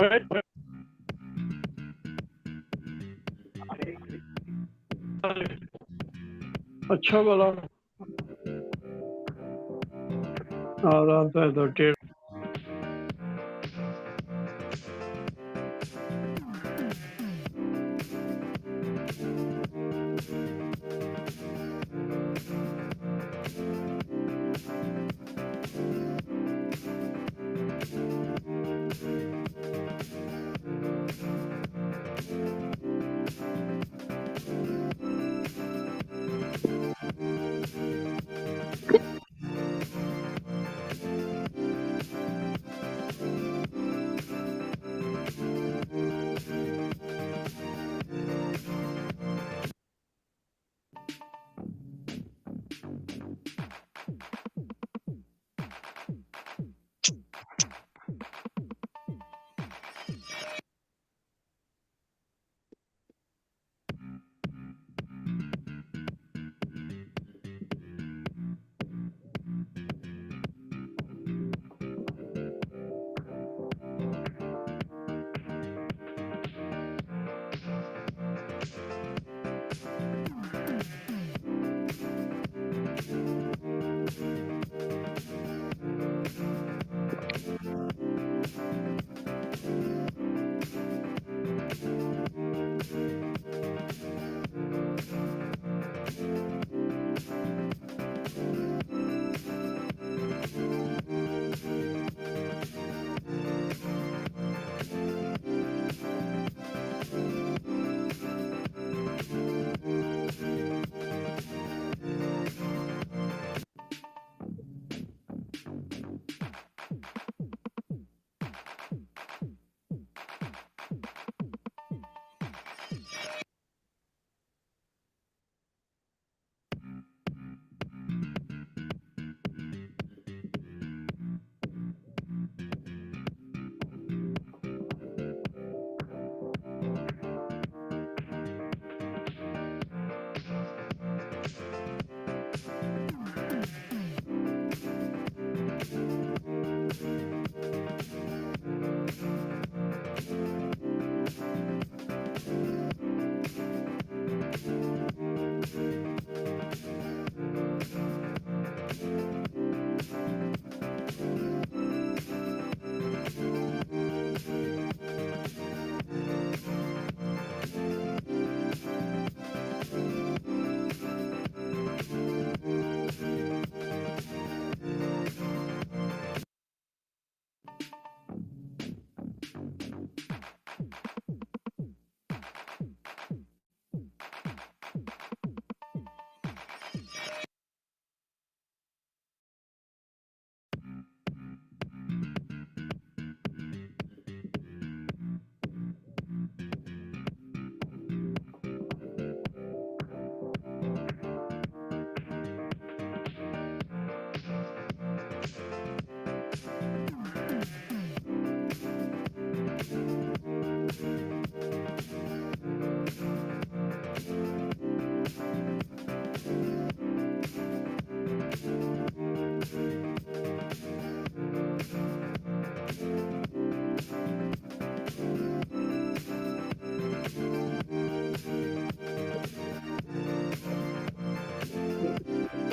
अच्छा बोला आराम से तो टेढ़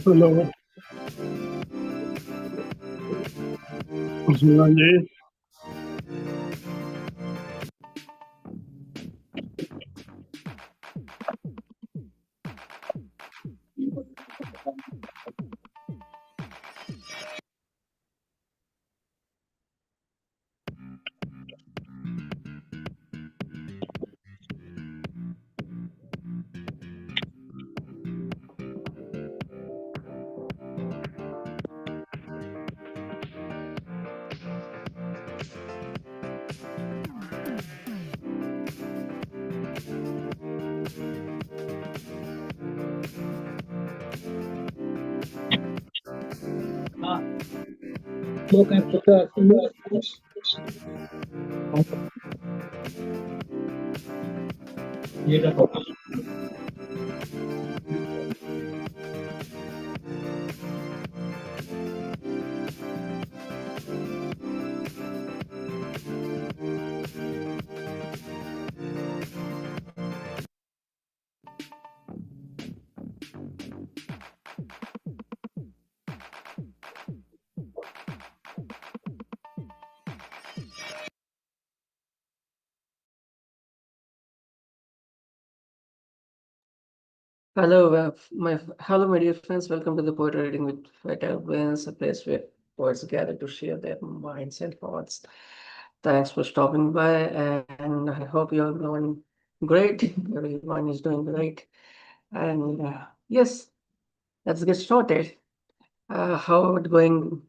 हेलो सुना जी Hello, my dear friends. Welcome to the Poetry Reading with Shwetha A, a place where poets gather to share their minds and thoughts. Thanks for stopping by, and I hope you're doing great. Everyone is doing great. And yes, let's get started. How it going?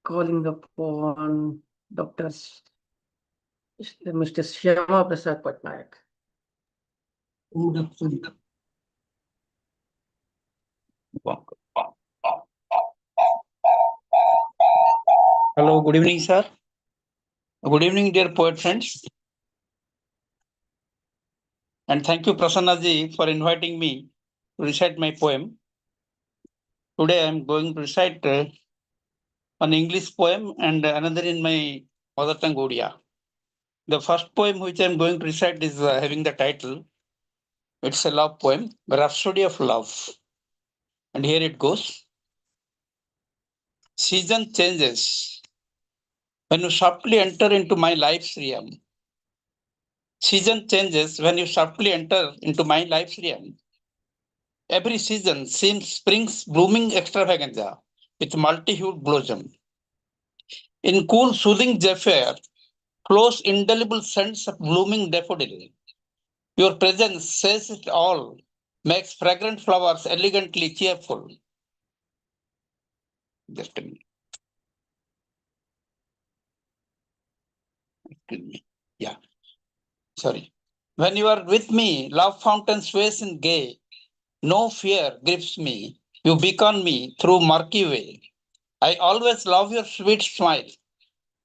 Calling upon Dr. Mr. Shyamaprasad Patnaik. Hello, good evening, sir. Good evening, dear poet friends. And thank you, Prasanna ji, for inviting me to recite my poem. Today I am going to recite an English poem and another in my mother tongue Odia. The first poem which I am going to recite is having the title, it's a love poem, Rhapsody of Love. And here it goes. Season changes when you softly enter into my life's realm. Season changes when you softly enter into my life's realm. Every season seems spring's blooming extravaganza with multi-hued blossom. In cool, soothing Zephyr flows indelible scents of blooming daffodil. Your presence says it all, makes fragrant flowers elegantly cheerful. Just a minute. Excuse me. Yeah, sorry. When you are with me, love fountain sways in gay. No fear grips me. You beckon me through murky way. I always love your sweet smile,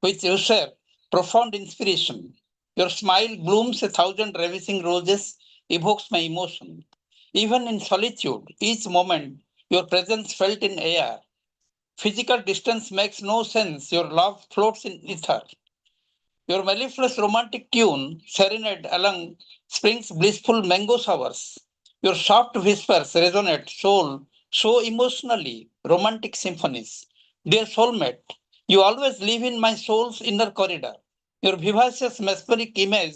which you share profound inspiration. Your smile blooms a thousand ravishing roses, evokes my emotion. Even in solitude, each moment, your presence felt in air. Physical distance makes no sense. Your love floats in ether. Your mellifluous romantic tune serenade along spring's blissful mango showers. Your soft whispers resonate soul so emotionally, romantic symphonies. Dear soulmate, you always live in my soul's inner corridor. Your vivacious mesmeric image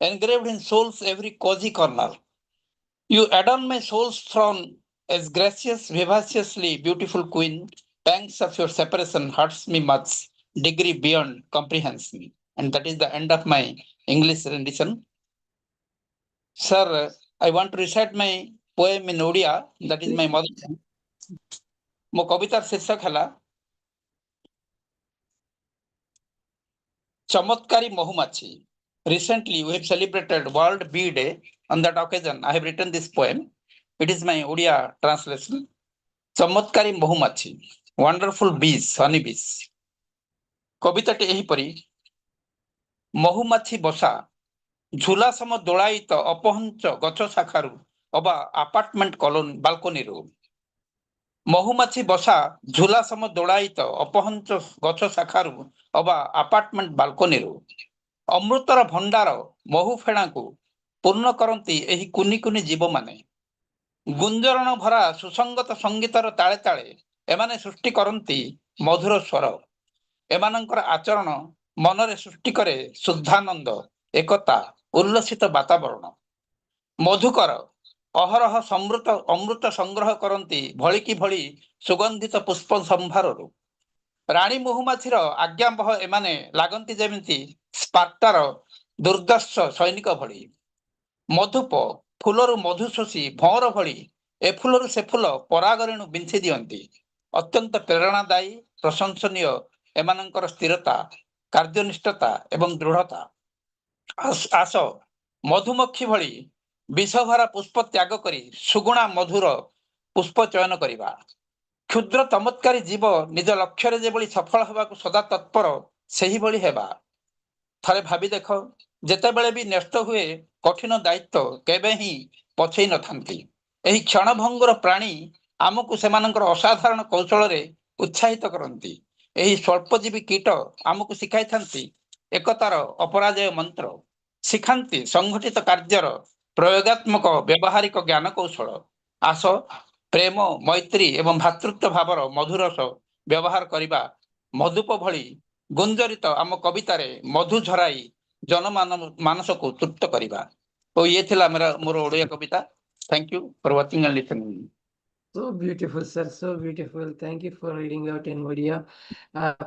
engraved in soul's every cozy corner. You adorn my soul's throne as gracious, vivaciously beautiful queen. Pangs of your separation hurts me much, degree beyond comprehension. And that is the end of my English rendition. Sir, I want to recite my poem in Odia, that is my mother tongue. ମୋ କବିତାର ଶୀର୍ଷକ ହେଲା ଚମତ୍କାରୀ ମହୁମାଛି. Recently, we have celebrated World Bee Day. On that occasion, I have written this poem. It is my Odia translation. ଚମତ୍କାରୀ ମହୁମାଛି, wonderful bees, honey bees. କବିତାଟି ଏହିପରି. ମହୁମାଛି ବସା ଝୁଲା ସମ ଦୋଳାୟିତ ଅପହଞ୍ଚ ଗଛ ଶାଖାରୁ ଅବା ଆପାର୍ଟମେଣ୍ଟ କଲୋନି ବାଲକୋନିରୁ. ମହୁମାଛି ବସା ଝୁଲା ସମ ଦୋଳାୟିତ ଅପହଞ୍ଚ ଗଛ ଶାଖାରୁ ଅବା ଆପାର୍ଟମେଣ୍ଟ ବାଲକୋନିରୁ. ଅମୃତର ଭଣ୍ଡାର ମହୁ ଫେଣାକୁ ପୂର୍ଣ୍ଣ କରନ୍ତି ଏହି କୁନି କୁନି ଜୀବମାନେ. ଗୁଞ୍ଜରଣ ଭରା ସୁସଙ୍ଗତ ସଙ୍ଗୀତର ତାଳେ ତାଳେ ଏମାନେ ସୃଷ୍ଟି କରନ୍ତି ମଧୁର ସ୍ୱର. ଏମାନଙ୍କର ଆଚରଣ ମନରେ ସୃଷ୍ଟି କରେ ଶୁଦ୍ଧାନନ୍ଦ, ଏକତା, ଉଲ୍ଲସିତ ବାତାବରଣ. ମଧୁକର ଅହରହ ଅମୃତ ସଂଗ୍ରହ କରନ୍ତି ଭଳିକି ଭଳି ସୁଗନ୍ଧିତ ପୁଷ୍ପ ସମ୍ଭାରରୁ. ରାଣୀ ମହୁମାଛିର ଆଜ୍ଞାବହ ଏମାନେ ଲାଗନ୍ତି ଯେମିତି ସ୍ପାର୍ଟାର ଦୁର୍ଦ୍ଦର୍ଶ ସୈନିକ ଭଳି. ମଧୁପ ଫୁଲରୁ ମଧୁ ଶୋଷି ଭଅଁର ଭଳି ଏ ଫୁଲରୁ ସେ ଫୁଲ ପରାଗରେଣୁ ବିଞ୍ଚି ଦିଅନ୍ତି. ଅତ୍ୟନ୍ତ ପ୍ରେରଣାଦାୟୀ, ପ୍ରଶଂସନୀୟ ଏମାନଙ୍କର ସ୍ଥିରତା, କାର୍ଯ୍ୟନିଷ୍ଠତା ଏବଂ ଦୃଢ଼ତା. ଆସ ମଧୁମକ୍ଷୀ ଭଳି ବିଷଭରା ପୁଷ୍ପ ତ୍ୟାଗ କରି ସୁଗୁଣା ମଧୁର ପୁଷ୍ପ ଚୟନ କରିବା. କ୍ଷୁଦ୍ର ଚମତ୍କାରୀ ଜୀବ ନିଜ ଲକ୍ଷ୍ୟରେ ଯେଭଳି ସଫଳ ହେବାକୁ ସଦା ତତ୍ପର ସେହିଭଳି ହେବା. ଥରେ ଭାବି ଦେଖ, ଯେତେବେଳେ ବି ନ୍ୟସ୍ତ ହୁଏ କଠିନ ଦାୟିତ୍ୱ କେବେ ହିଁ ପଛେଇ ନଥାନ୍ତି. ଏହି କ୍ଷଣଭଙ୍ଗୁର ପ୍ରାଣୀ ଆମକୁ ସେମାନଙ୍କର ଅସାଧାରଣ କୌଶଳରେ ଉତ୍ସାହିତ କରନ୍ତି. ଏହି ସ୍ୱଳ୍ପଜୀବୀ କୀଟ ଆମକୁ ଶିଖାଇଥାନ୍ତି ଏକତାର ଅପରାଜୟ ମନ୍ତ୍ର, ଶିଖାନ୍ତି ସଂଗଠିତ କାର୍ଯ୍ୟର ପ୍ରୟୋଗାତ୍ମକ ବ୍ୟବହାରିକ ଜ୍ଞାନ କୌଶଳ. ଆସ ପ୍ରେମ, ମୈତ୍ରୀ ଏବଂ ଭ୍ରାତୃତ୍ୱ ଭାବର ମଧୁରସ ବ୍ୟବହାର କରିବା. ମଧୁପ ଭଳି ଗୁଞ୍ଜରିତ ଆମ କବିତାରେ ମଧୁ ଝରାଇ ମାନସକୁ ତୃପ୍ତ କରିବା. ଓ ଇଏ ଥିଲା ମୋର ଓଡ଼ିଆ କବିତା. Thank you for watching and listening. So beautiful, sir. So beautiful. Thank you for reading out in media.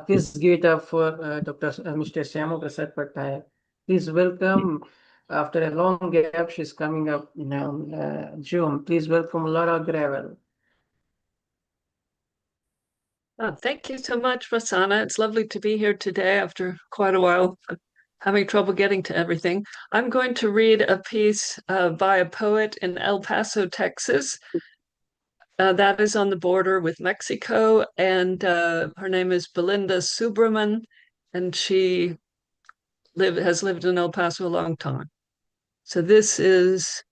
Please give it up for Mr. Shyamaprasad Patnaik. Please welcome. After a long gap, she's coming up now. June. Please welcome Laura Gravel. Thank you so much, Prasanna. It's lovely to be here today after quite a while having trouble getting to everything. I'm going to read a piece by a poet in El Paso, Texas. That is on the border with Mexico, and her name is Belinda Subraman, and she has lived in El Paso a long time. So this is,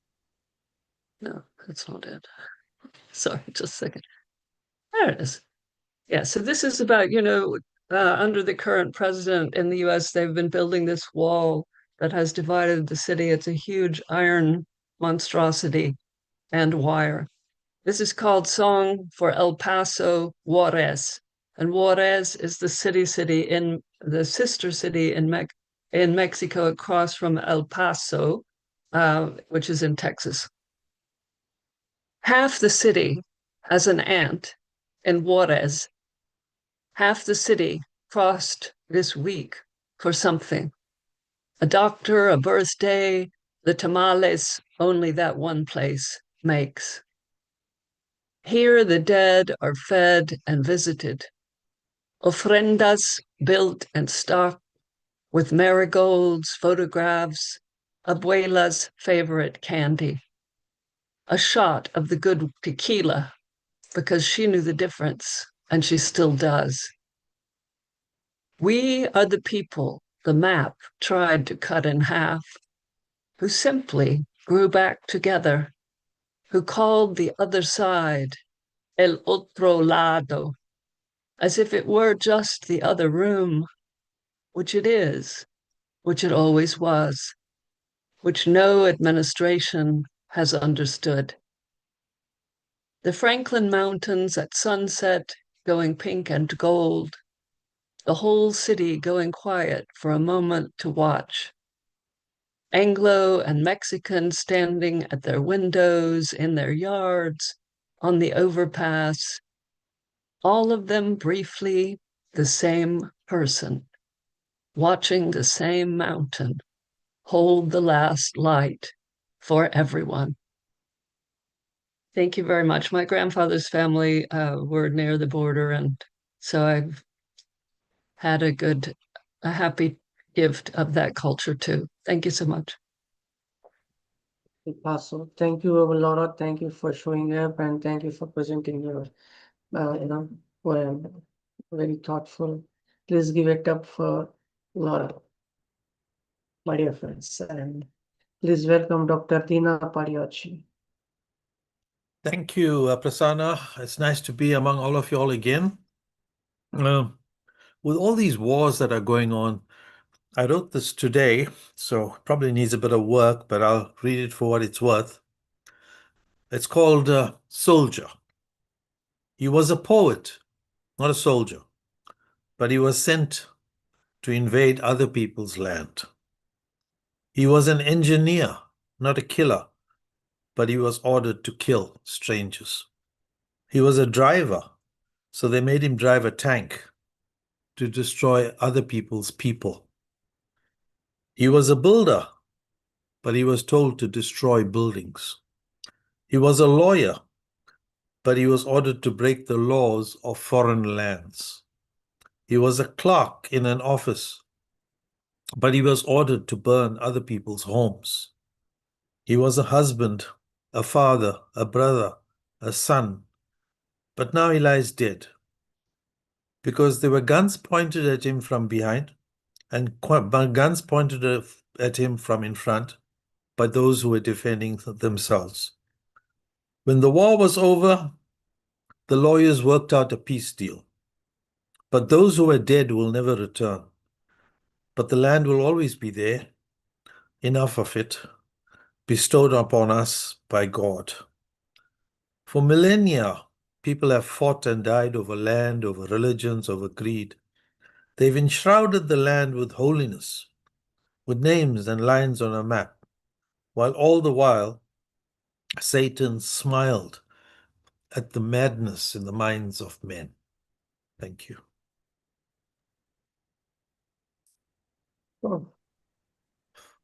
no, that's not it. Sorry, just a second. There it is. Yeah, so this is about, under the current president in the US, they've been building this wall that has divided the city. It's a huge iron monstrosity and wire. This is called Song for El Paso, Juarez. And Juarez is the city in the sister city in Mexico across from El Paso, which is in Texas. Half the city has an aunt in Juarez. Half the city crossed this week for something. A doctor, a birthday, the tamales only that one place makes. Here the dead are fed and visited. Ofrendas built and stocked with marigolds, photographs, abuela's favorite candy. A shot of the good tequila because she knew the difference and she still does. We are the people the map tried to cut in half, who simply grew back together, who called the other side el otro lado, as if it were just the other room, which it is, which it always was, which no administration has understood. The Franklin Mountains at sunset going pink and gold, the whole city going quiet for a moment to watch. Anglo and Mexican standing at their windows, in their yards, on the overpass, all of them briefly the same person, watching the same mountain hold the last light for everyone. Thank you very much. My grandfather's family were near the border, and so I've had a happy gift of that culture too. Thank you so much. Paso. Thank you, Laura. Thank you for showing up and thank you for presenting your, poem. Very thoughtful. Please give it up for Laura, my dear friends. And please welcome Dr. Deena Padayachee. Thank you, Prasanna. It's nice to be among all of you all again. With all these wars that are going on, I wrote this today, so it probably needs a bit of work, but I'll read it for what it's worth. It's called Soldier. He was a poet, not a soldier, but he was sent to invade other people's land. He was an engineer, not a killer, but he was ordered to kill strangers. He was a driver, so they made him drive a tank to destroy other people's people. He was a builder, but he was told to destroy buildings. He was a lawyer, but he was ordered to break the laws of foreign lands. He was a clerk in an office, but he was ordered to burn other people's homes. He was a husband, a father, a brother, a son, but now he lies dead because there were guns pointed at him from behind and guns pointed at him from in front by those who were defending themselves. When the war was over, the lawyers worked out a peace deal. But those who are dead will never return. But the land will always be there, enough of it, bestowed upon us by God. For millennia, people have fought and died over land, over religions, over greed. They've enshrouded the land with holiness, with names and lines on a map, while all the while Satan smiled at the madness in the minds of men. Thank you. Oh,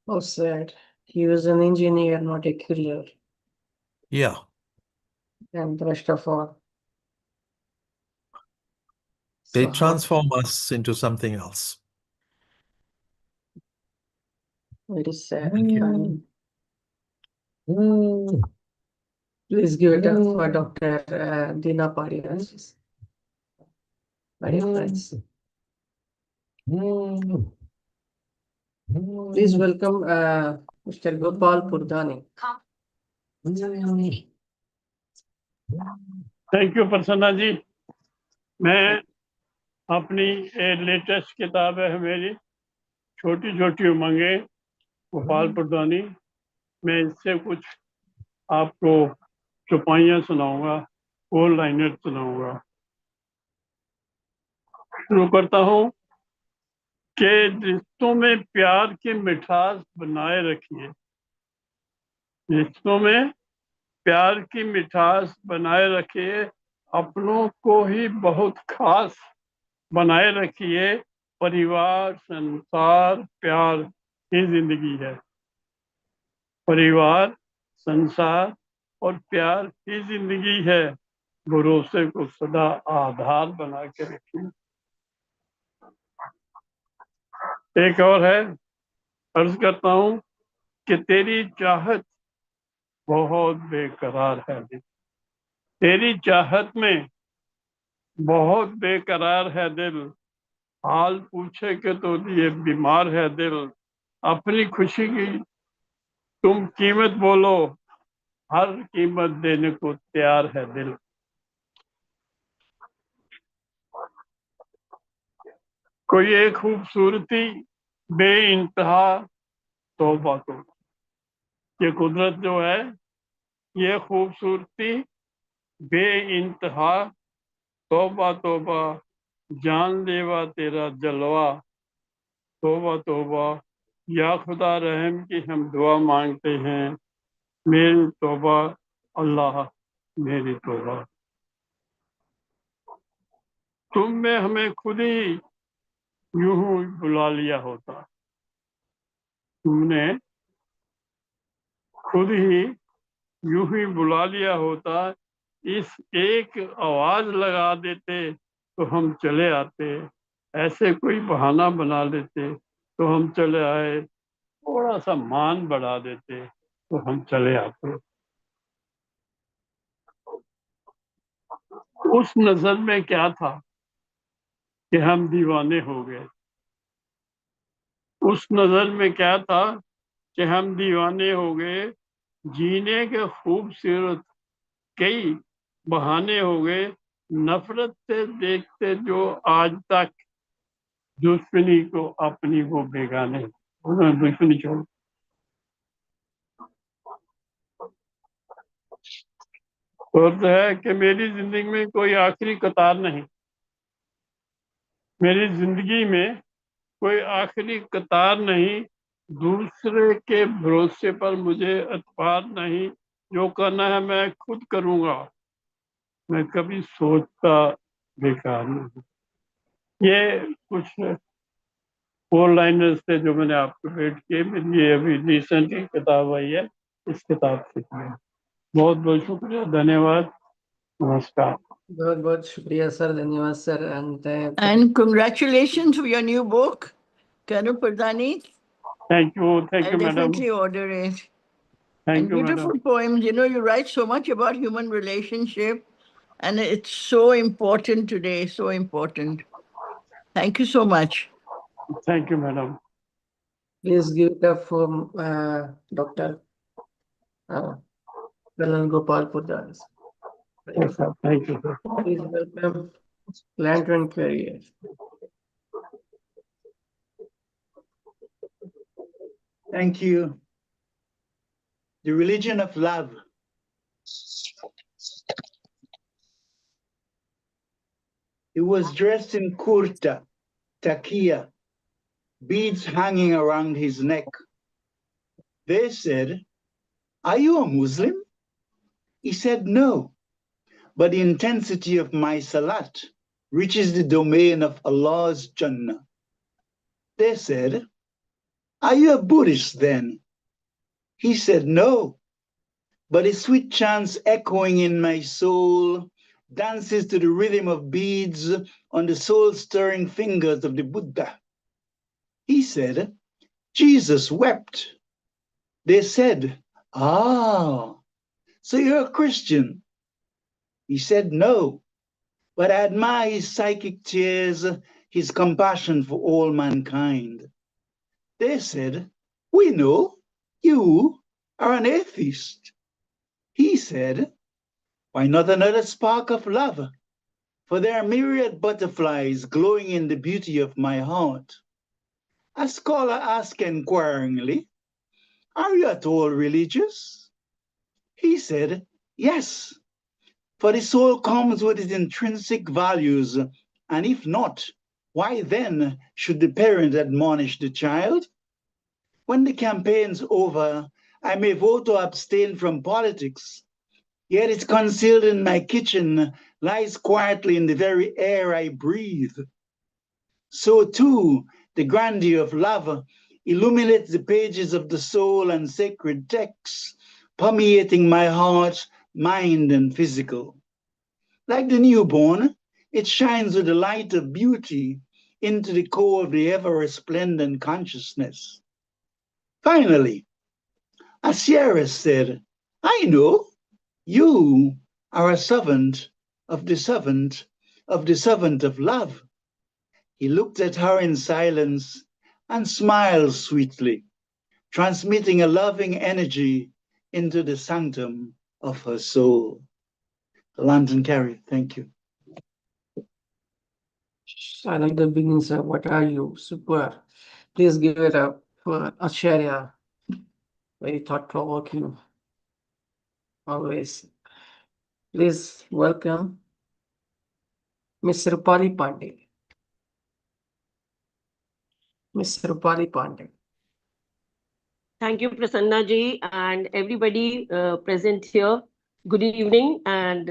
how sad. He was an engineer, not a killer. Yeah. And the rest of all. They So how- transform us into something else. Very sad. Thank you. Please give it up for Dr. Deena Padayachee. Very nice. Please welcome Mr. Gopal Purdani. Thank you Prasanna ji. मैं अपनी latest किताब है मेरी छोटी छोटी उमंगे गोपाल पुरदानी। मैं इससे कुछ आपको चौपाइयाँ सुनाऊंगा, 4 लाइनर सुनाऊंगा। शुरू करता हूँ कि रिश्तों में प्यार की मिठास बनाए रखिए, रिश्तों में प्यार की मिठास बनाए रखिए, अपनों को ही बहुत खास बनाए रखिए। परिवार, संसार, प्यार ही जिंदगी है। परिवार, संसार और प्यार ही जिंदगी है। भरोसे को सदा आधार बना के रखिए। एक और है, अर्ज करता हूँ कि तेरी चाहत बहुत बेकरार है दिल, तेरी चाहत में बहुत बेकरार है दिल, हाल पूछे के तो ये बीमार है दिल। अपनी खुशी की तुम कीमत बोलो, हर कीमत देने को तैयार है दिल। कोई एक खूबसूरती बेइंतहा तौबा तो, ये कुदरत जो है, ये खूबसूरती बेइंतहा तौबा तौबा, जानलेवा तेरा जलवा तौबा तौबा। या खुदा रहम की हम दुआ मांगते हैं, मेरी तौबा अल्लाह मेरी तौबा। तुमने हमें खुद ही यूं ही बुला लिया होता, तुमने खुद ही यूं ही बुला लिया होता, इस एक आवाज लगा देते तो हम चले आते, ऐसे कोई बहाना बना लेते तो हम चले आए, थोड़ा सा मान बढ़ा देते तो हम चले आते। उस नजर में क्या था कि हम दीवाने हो गए, उस नजर में क्या था कि हम दीवाने हो गए। जीने के खूबसूरत कई बहाने हो गए, नफरत से देखते जो आज तक दुश्मनी को अपनी वो बेगाने, उन्होंने दुश्मनी छोड़। और तो है कि मेरी जिंदगी में कोई आखिरी कतार नहीं, मेरी जिंदगी में कोई आखिरी कतार नहीं, दूसरे के भरोसे पर मुझे एतबार नहीं, जो करना है मैं खुद करूंगा, मैं कभी सोचता बेकार नहीं। ये कुछ 4 लाइनर्स थे जो मैंने आपको भेंट किए। मेरी ये अभी रिसेंटली किताब आई है, इस किताब से बहुत बहुत शुक्रिया, धन्यवाद, नमस्कार। बहुत बहुत शुक्रिया सर, धन्यवाद sir. And congratulations for your new book, Colonel Purdani. Thank you I'll madam, definitely order it. Thank And you madam. beautiful poems. You know, you write so much about human relationship, and it's so important today, so important. Thank you so much. Thank you madam. Please give it up for Dr. Colonel Gopal Purdani. Thank you sir. Please welcome Lantern Carrier. Thank you. The religion of love. He was dressed in kurta, takia, beads hanging around his neck. They said, "Are you a Muslim?" He said, no, but the intensity of my salat reaches the domain of Allah's Jannah. They said, are you a Buddhist then? He said, no, but a sweet chants echoing in my soul dances to the rhythm of beads on the soul-stirring fingers of the Buddha. He said, Jesus wept. They said, ah, so you're a Christian? He said, no, but I admire his psychic tears, his compassion for all mankind. They said, we know you are an atheist. He said, why not another spark of love? For there are myriad butterflies glowing in the beauty of my heart. A scholar asked inquiringly, are you at all religious? He said, yes, for the soul comes with its intrinsic values, and if not, why then should the parent admonish the child? When the campaign's over, I may vote or abstain from politics, yet it's concealed in my kitchen, lies quietly in the very air I breathe. So too, the grandeur of love illuminates the pages of the soul and sacred texts, permeating my heart, mind, and physical. Like the newborn, it shines with the light of beauty into the core of the ever-resplendent consciousness. Finally, as Sierra said, I know you are a servant of the servant of the servant of love. He looked at her in silence and smiled sweetly, transmitting a loving energy into the sanctum of her soul. London Carey, thank you. I like the beginning, sir. What are you? Super. Please give it up for Acharya. Very thought-provoking. Always. Please welcome Miss Rupali Pandey. Miss Rupali Pandey. Thank you, Prasanna ji, and everybody present here. Good evening, and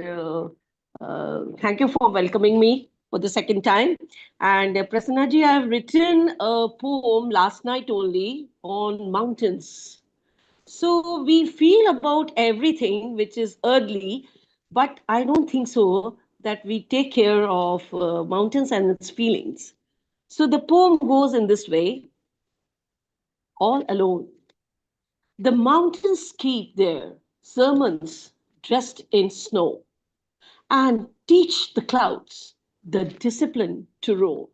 thank you for welcoming me for the second time. And Prasanna ji, I have written a poem last night only on mountains. So we feel about everything which is earthly, but I don't think so that we take care of mountains and its feelings. So the poem goes in this way: all alone. The mountains keep their sermons dressed in snow and teach the clouds the discipline to roam.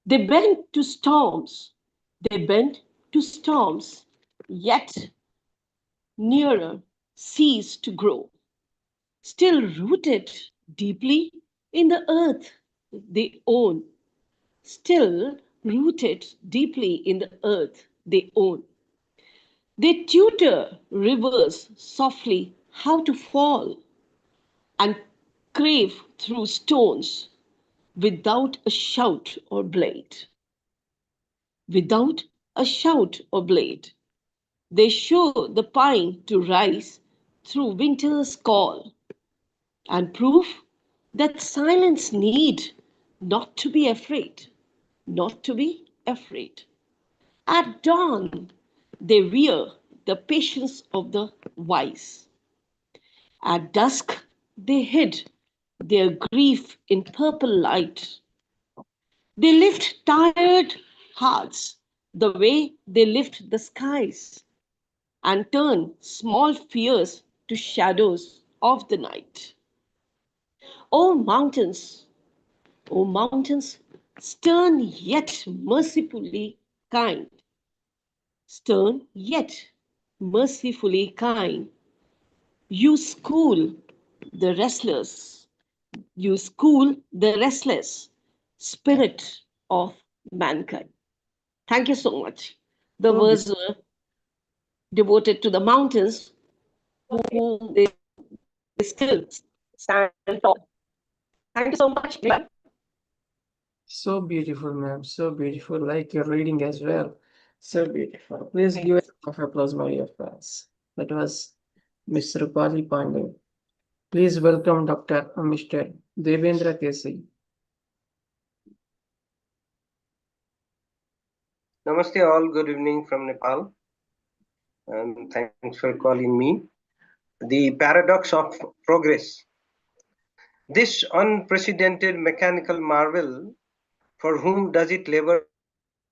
They bend to storms, yet nearer cease to grow, still rooted deeply in the earth they own, still rooted deeply in the earth they own. They tutor rivers softly how to fall and crave through stones without a shout or blade. Without a shout or blade, they show the pine to rise through winter's call and prove that silence need not to be afraid, not to be afraid. At dawn, they rear the patience of the wise. At dusk, they hid their grief in purple light. They lift tired hearts the way they lift the skies and turn small fears to shadows of the night. O mountains, O mountains, stern yet mercifully kind, stern yet mercifully kind, you school the restless, you school the restless spirit of mankind. Thank you so much. The words were devoted to the mountains whom they still stand tall. Thank you so much. So beautiful, ma'am. So beautiful. Like your reading as well. So beautiful. Please give a round of applause, my dear friends. That was Ms. Rupali Pandey. Please welcome Mr. Devendra KC. Namaste all, good evening from Nepal. And thanks for calling me. The paradox of progress. This unprecedented mechanical marvel, for whom does it labor?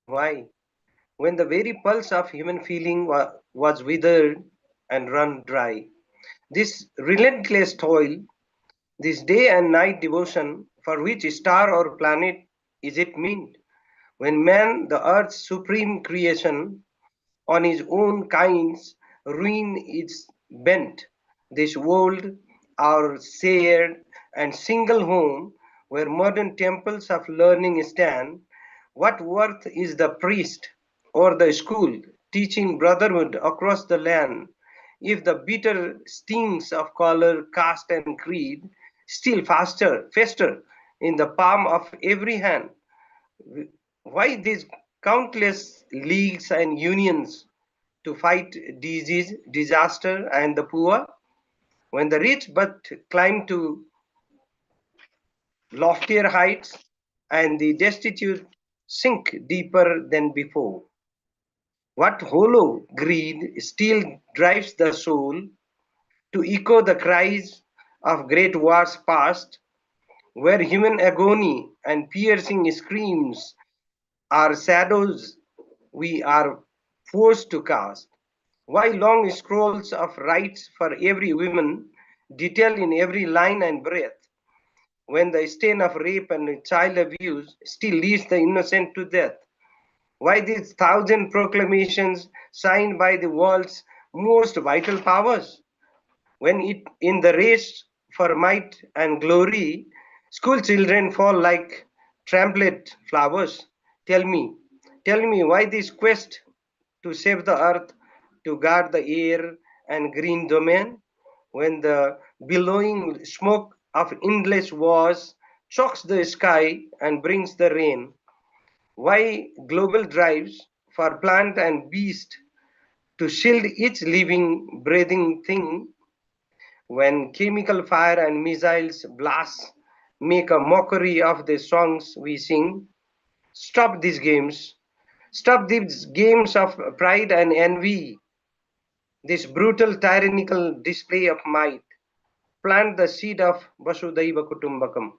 Why? When the very pulse of human feeling was withered and run dry. This relentless toil, this day and night devotion, for which star or planet is it meant? When man, the earth's supreme creation, on his own kind's ruin is bent, this world, our shared and single home, where modern temples of learning stand, what worth is the priest or the school teaching brotherhood across the land, if the bitter stings of color, caste, and creed still fester in the palm of every hand? Why these countless leagues and unions to fight disease, disaster, and the poor? When the rich but climb to loftier heights and the destitute sink deeper than before. What hollow greed still drives the soul to echo the cries of great wars past, where human agony and piercing screams are shadows we are forced to cast? Why long scrolls of rights for every woman, detailed in every line and breath, when the stain of rape and child abuse still leads the innocent to death? Why these thousand proclamations signed by the world's most vital powers, when in the race for might and glory, school children fall like trampled flowers? Tell me why this quest to save the earth, to guard the air and green domain, when the billowing smoke of endless wars chokes the sky and brings the rain? Why global drives for plant and beast to shield each living, breathing thing, when chemical fire and missiles blasts make a mockery of the songs we sing? Stop these games. Stop these games of pride and envy, this brutal tyrannical display of might. Plant the seed of Vasudhaiva Kutumbakam.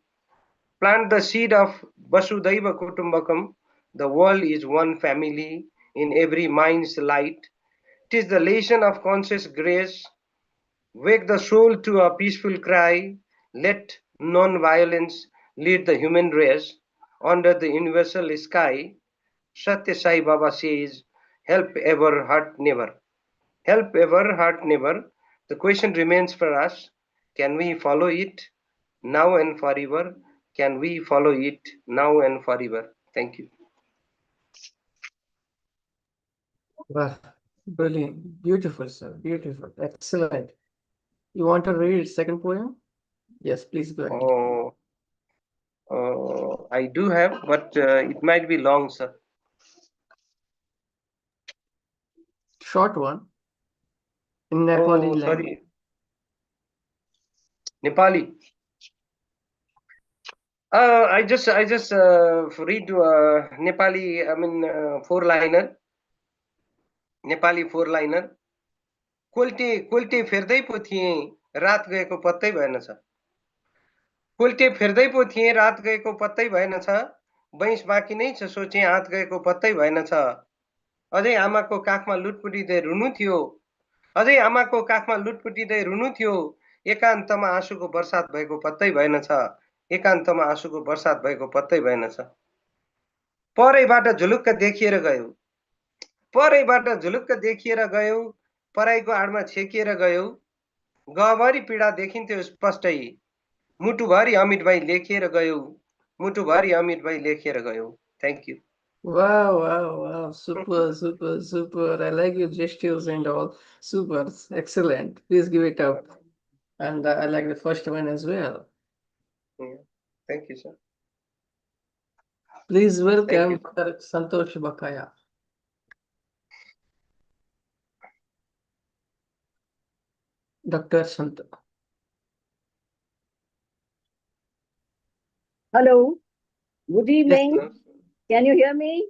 Plant the seed of Vasudhaiva Kutumbakam. The world is one family in every mind's light. 'Tis the lesson of conscious grace. Wake the soul to a peaceful cry. Let non-violence lead the human race under the universal sky. Satya Sai Baba says, help ever, hurt never. Help ever, hurt never. The question remains for us, can we follow it now and forever? Can we follow it now and forever? Thank you. Wow, brilliant, beautiful, sir, beautiful, excellent. You want to read second poem? Yes, please go ahead. I do have, but it might be long, sir. Short one. In Nepali language. Sorry. Nepali. I just read Nepali. I mean, four-liner. Nepali four-liner. कोल्टे फेर्दै पो थिएँ रात गएको पत्तै भएन छ कोल्टे फेर्दै पो थिएँ रात गएको पत्तै भएन छ बैंस बाँकी नै छ सोचे हात गएको पत्तै भएन छ अझै आमाको काखमा लुटपुटिँदै रुनु थियो अझै आमाको काखमा लुटपुटिँदै रुनु थियो एकान्तमा आँसुको बर्सात भएको पत्तै भएन छ एकान्तमा आँसुको बर्सात भएको पत्तै भएन छ परैबाट झुलुक्क देखिएर गयो परैबाट झुलुक्क देखिएर गयो पराईको आडमा छेकिएर गयो गहभरि पीडा देखिन्थ्यो स्पष्टै मुटुभरि अमित भाइ लेखिएर गयो मुटुभरि अमित भाइ लेखिएर गयो thank you Wow. Super. I like your gestures and all. Super, excellent. Please give it up. And I like the first one as well. Yeah. Thank you, sir. Please welcome Santosh Bakaya. Dr. Sant. Hello, good evening. Yes, Can you hear me?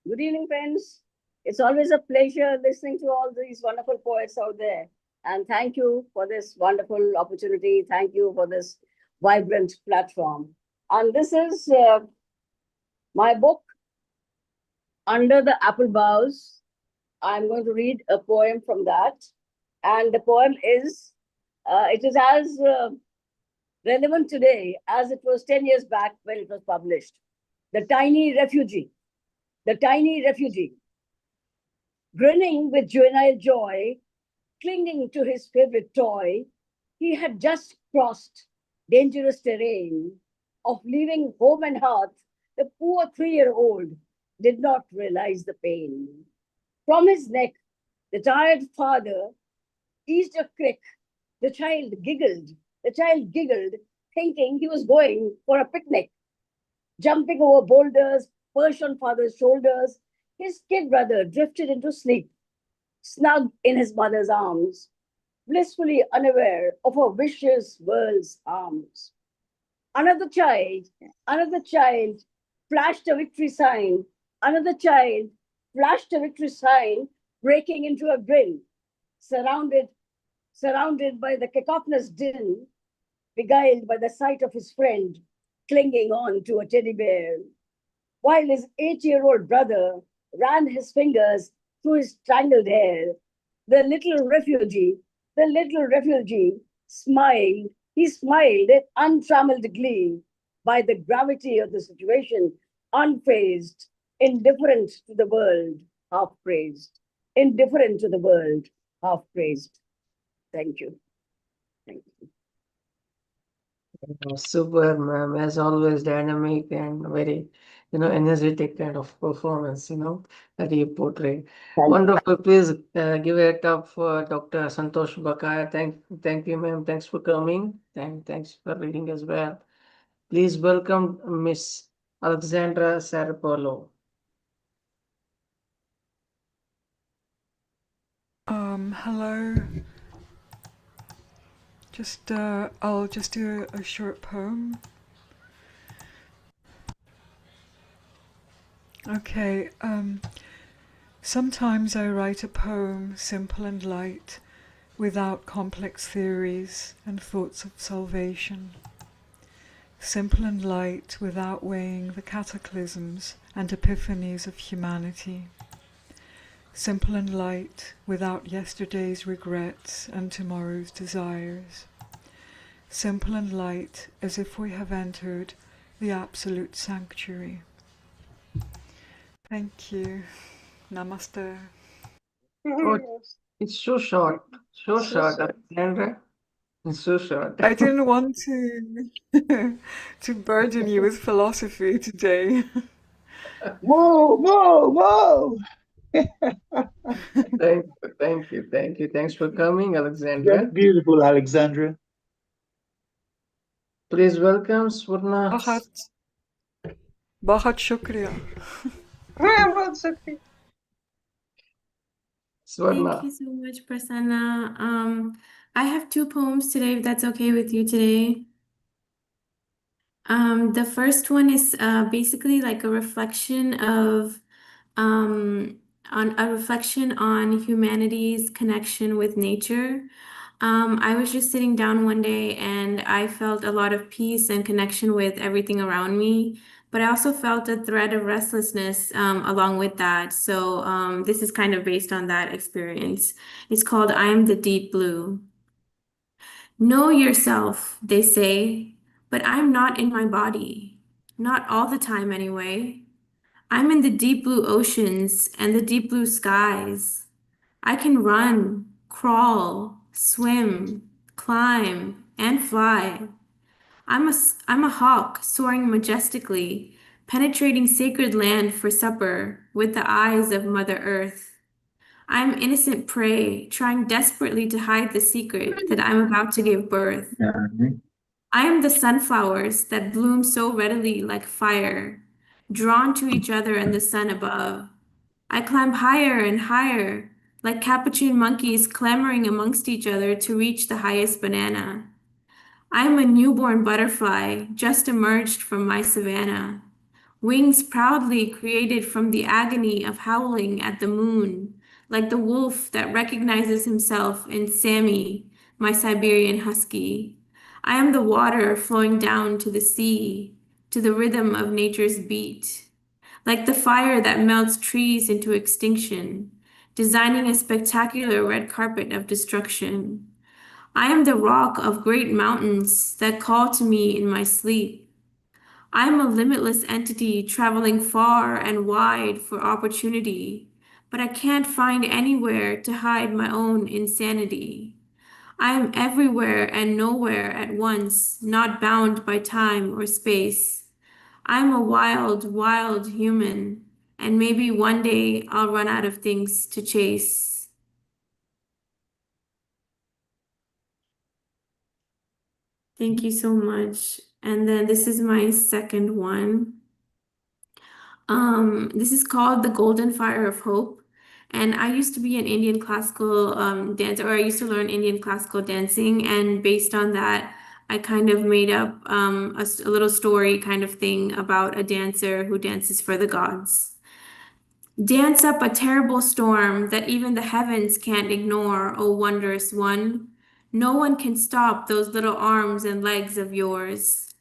Good evening, friends. It's always a pleasure listening to all these wonderful poets out there. And thank you for this wonderful opportunity. Thank you for this vibrant platform. And this is my book, Under the Apple Boughs. I'm going to read a poem from that. And the poem is, it is as relevant today as it was 10 years back when it was published. The Tiny Refugee. The Tiny Refugee. Grinning with juvenile joy, clinging to his favorite toy, he had just crossed dangerous terrain of leaving home and hearth. The poor 3-year-old did not realize the pain. From his neck, the tired father eased a crick. The child giggled, thinking he was going for a picnic. Jumping over boulders, perched on father's shoulders, his kid brother drifted into sleep, snug in his mother's arms, blissfully unaware of her vicious world's arms. Another child flashed a victory sign. Another child flashed a victory sign, breaking into a grin, surrounded by the cacophonous din, beguiled by the sight of his friend clinging on to a teddy bear, while his 8-year-old brother ran his fingers through his tangled hair. The little refugee smiled. He smiled in untrammeled glee by the gravity of the situation, unfazed, indifferent to the world, half praised. Indifferent to the world, half praised. Thank you. Thank you. Super, ma'am. As always, dynamic and very, energetic kind of performance, that you portray. Wonderful. Please give it up for Dr. Santosh Bakaya. Thank you, ma'am. Thanks for coming. Thanks for reading as well. Please welcome Miss Alexandra Psaropoulou. Hello. I'll just do a short poem. Okay. Sometimes I write a poem simple and light, without complex theories and thoughts of salvation. Simple and light without weighing the cataclysms and epiphanies of humanity. Simple and light without yesterday's regrets and tomorrow's desires. Simple and light as if we have entered the absolute sanctuary. Thank you. Namaste. Oh, it's so short, Alexandra. It's so short. I didn't want to burden you with philosophy today. Whoa. Thank you. Thanks for coming, Alexandra. That's beautiful, Alexandra. Please welcome Swarna. Bahut shukriya. Swarna. Thank you so much, Prasanna. I have 2 poems today, if that's okay with you today. The first one is basically like a reflection on humanity's connection with nature. I was just sitting down one day and I felt a lot of peace and connection with everything around me, but I also felt a thread of restlessness along with that. So this is kind of based on that experience. It's called I Am the Deep Blue. Know yourself, they say, but I'm not in my body. Not all the time, anyway. I'm in the deep blue oceans and the deep blue skies. I can run, crawl, swim, climb, and fly. I'm a hawk soaring majestically, penetrating sacred land for supper with the eyes of Mother Earth. I'm innocent prey, trying desperately to hide the secret that I'm about to give birth. I am the sunflowers that bloom so readily like fire, drawn to each other and the sun above. I climb higher and higher, like capuchin monkeys clamoring amongst each other to reach the highest banana. I am a newborn butterfly, just emerged from my savanna, wings proudly created from the agony of howling at the moon, like the wolf that recognizes himself in Sammy, my Siberian husky. I am the water flowing down to the sea, to the rhythm of nature's beat, like the fire that melts trees into extinction, designing a spectacular red carpet of destruction. I am the rock of great mountains that call to me in my sleep. I am a limitless entity traveling far and wide for opportunity, but I can't find anywhere to hide my own insanity. I am everywhere and nowhere at once, not bound by time or space. I am a wild, wild human, and maybe one day I'll run out of things to chase. Thank you so much. And then this is my second one. This is called The Golden Fire of Hope. And I used to be an Indian classical dancer, or I used to learn Indian classical dancing. And based on that, I kind of made up a little story kind of thing about a dancer who dances for the gods. Dance up a terrible storm that even the heavens can't ignore, O wondrous one. No one can stop those little arms and legs of yours.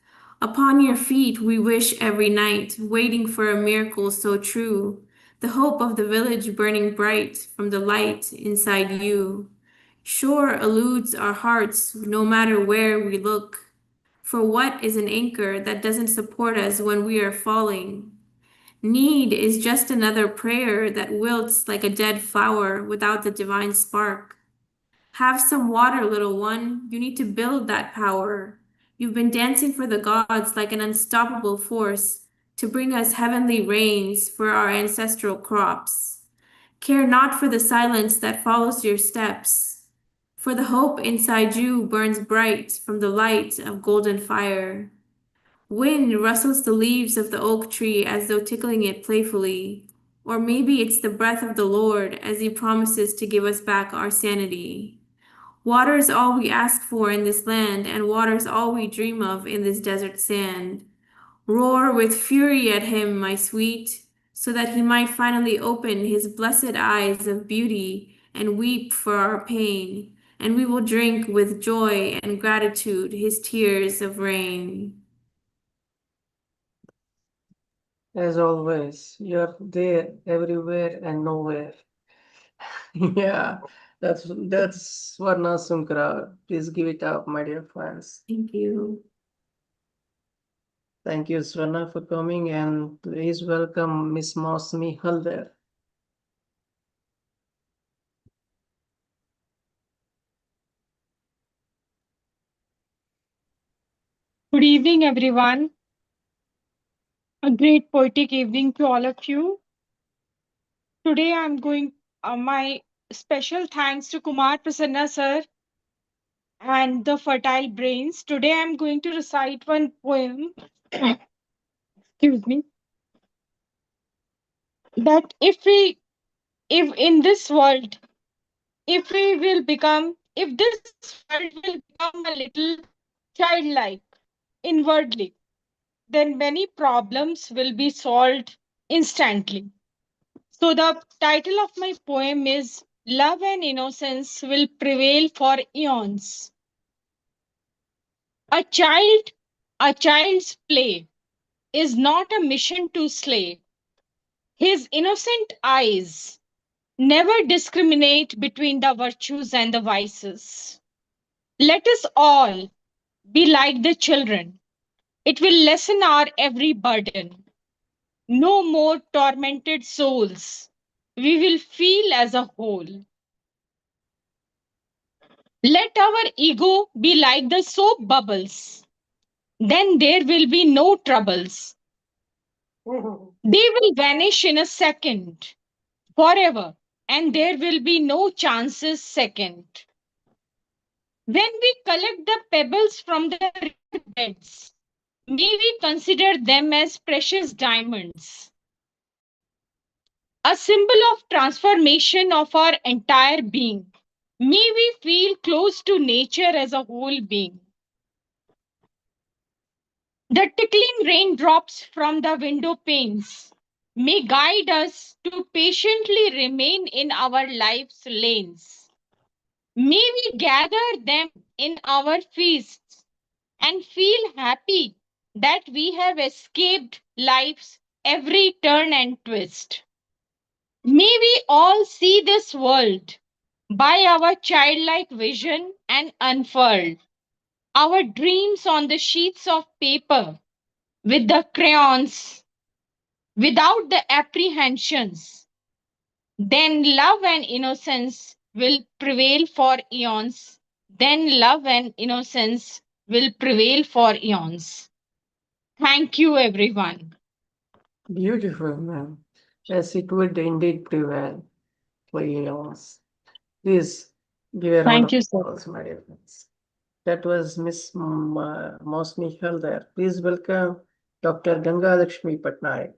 Upon your feet we wish every night, waiting for a miracle so true, the hope of the village burning bright from the light inside you. Shore eludes our hearts no matter where we look. For what is an anchor that doesn't support us when we are falling? Need is just another prayer that wilts like a dead flower without the divine spark. Have some water, little one. You need to build that power. You've been dancing for the gods like an unstoppable force to bring us heavenly rains for our ancestral crops. Care not for the silence that follows your steps, for the hope inside you burns bright from the light of golden fire. Wind rustles the leaves of the oak tree as though tickling it playfully, or maybe it's the breath of the Lord as he promises to give us back our sanity. Water is all we ask for in this land, and water is all we dream of in this desert sand. Roar with fury at him, my sweet, so that he might finally open his blessed eyes of beauty and weep for our pain, and we will drink with joy and gratitude his tears of rain. As always, you're there everywhere and nowhere. Yeah, that's Swarna Sunkara. Please give it up, my dear friends. Thank you. Thank you, Swarna, for coming, and please welcome Miss Mausumi Halder. Good evening, everyone. A great poetic evening to all of you. Today I'm going, my special thanks to Kumar Prasanna sir and the Fertile Brains. Today I'm going to recite one poem, excuse me, that if in this world, if this world will become a little childlike, inwardly, then many problems will be solved instantly. So the title of my poem is Love and Innocence Will Prevail for Eons. A child's play is not a mission to slay. His innocent eyes never discriminate between the virtues and the vices. Let us all be like the children. It will lessen our every burden. No more tormented souls. We will feel as a whole. Let our ego be like the soap bubbles. Then there will be no troubles. They will vanish in a second, forever, and there will be no chances second. When we collect the pebbles from the beds, may we consider them as precious diamonds. a symbol of transformation of our entire being. May we feel close to nature as a whole being. The tickling raindrops from the window panes may guide us to patiently remain in our life's lanes. May we gather them in our feasts and feel happy that we have escaped life's every turn and twist. May we all see this world by our childlike vision and unfurl our dreams on the sheets of paper with the crayons, without the apprehensions. Then love and innocence will prevail for eons. Then love and innocence will prevail for eons. Thank you, everyone. Beautiful, ma'am. Yes, it would indeed prevail for eons. Please give a round Thank of you, sir. applause, my dear friends. That was Miss Mausumi Halder. Please welcome Dr. Gangalaxmi Patnaik.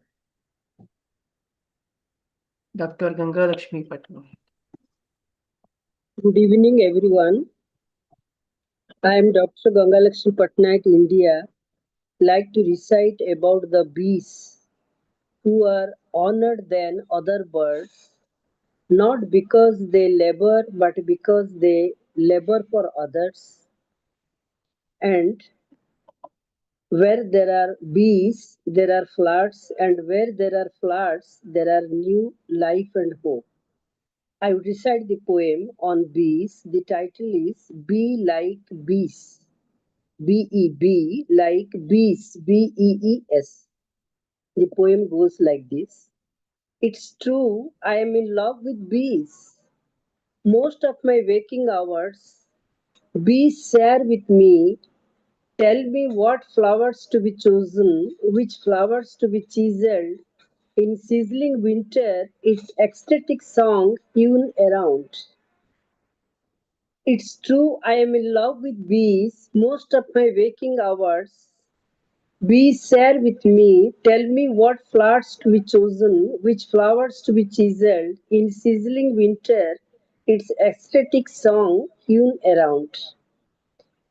Dr. Gangalaxmi Patnaik. Good evening, everyone. I am Dr. Gangalaxmi Patnaik, India. Like to recite about the bees who are honored than other birds, not because they labor, but because they labor for others. And where there are bees, there are flowers, and where there are flowers, there are new life and hope. I would recite the poem on bees. The title is Be Like Bees. B-E-B, like bees, B-E-E-S. The poem goes like this. It's true, I am in love with bees. Most of my waking hours, bees share with me, tell me what flowers to be chosen, which flowers to be chiseled. In sizzling winter, its ecstatic song hewn around. It's true, I am in love with bees. Most of my waking hours, bees share with me, tell me what flowers to be chosen, which flowers to be chiseled. In sizzling winter, its ecstatic song hewn around.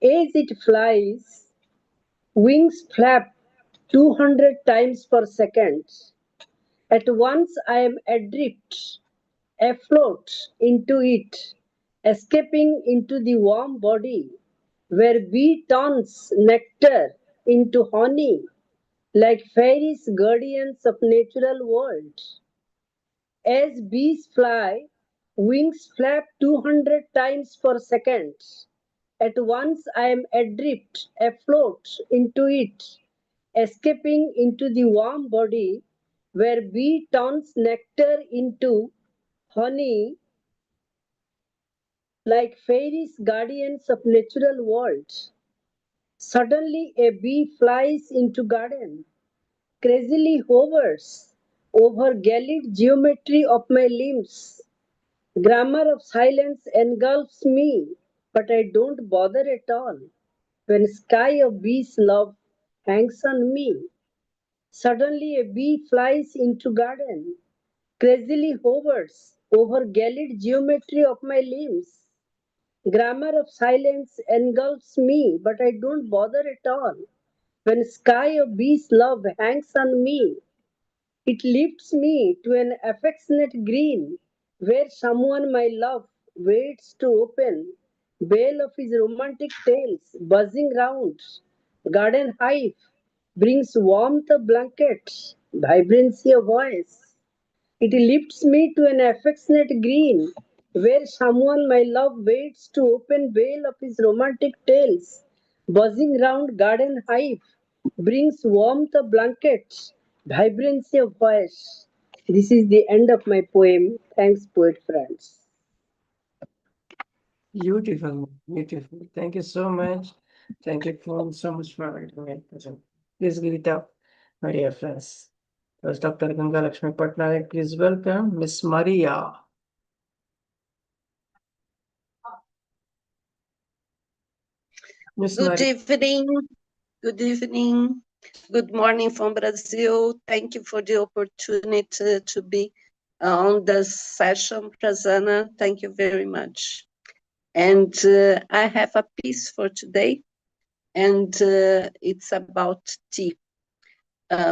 As it flies, wings flap 200 times per second. At once I am adrift, afloat into it, escaping into the warm body, where bee turns nectar into honey, like fairies guardians of natural world. As bees fly, wings flap 200 times per second. At once I am adrift, afloat into it, escaping into the warm body, where bee turns nectar into honey, like fairies guardians of natural world. Suddenly a bee flies into garden, crazily hovers over gilded geometry of my limbs. Grammar of silence engulfs me, but I don't bother at all. When sky of bees' love hangs on me, suddenly a bee flies into garden, crazily hovers over gilded geometry of my limbs. Grammar of silence engulfs me, but I don't bother at all. When sky of bees' love hangs on me, it lifts me to an affectionate green, where someone my love waits to open, veil of his romantic tales buzzing round. Garden hive brings warmth of blankets, vibrancy of voice. It lifts me to an affectionate green, where someone my love waits to open veil of his romantic tales. Buzzing round garden hive brings warmth of blankets, vibrancy of voice. This is the end of my poem. Thanks, poet friends. Beautiful, beautiful. Thank you so much. Thank you so much for being present. Please give it up, my dear friends. That was Dr. Gangalaxmi Patnaik. Please welcome Miss Maria. Miss Good Maria. evening. Good evening. Good morning from Brazil. Thank you for the opportunity to be on the session, Prasanna. Thank you very much. And I have a piece for today, and it's about tea.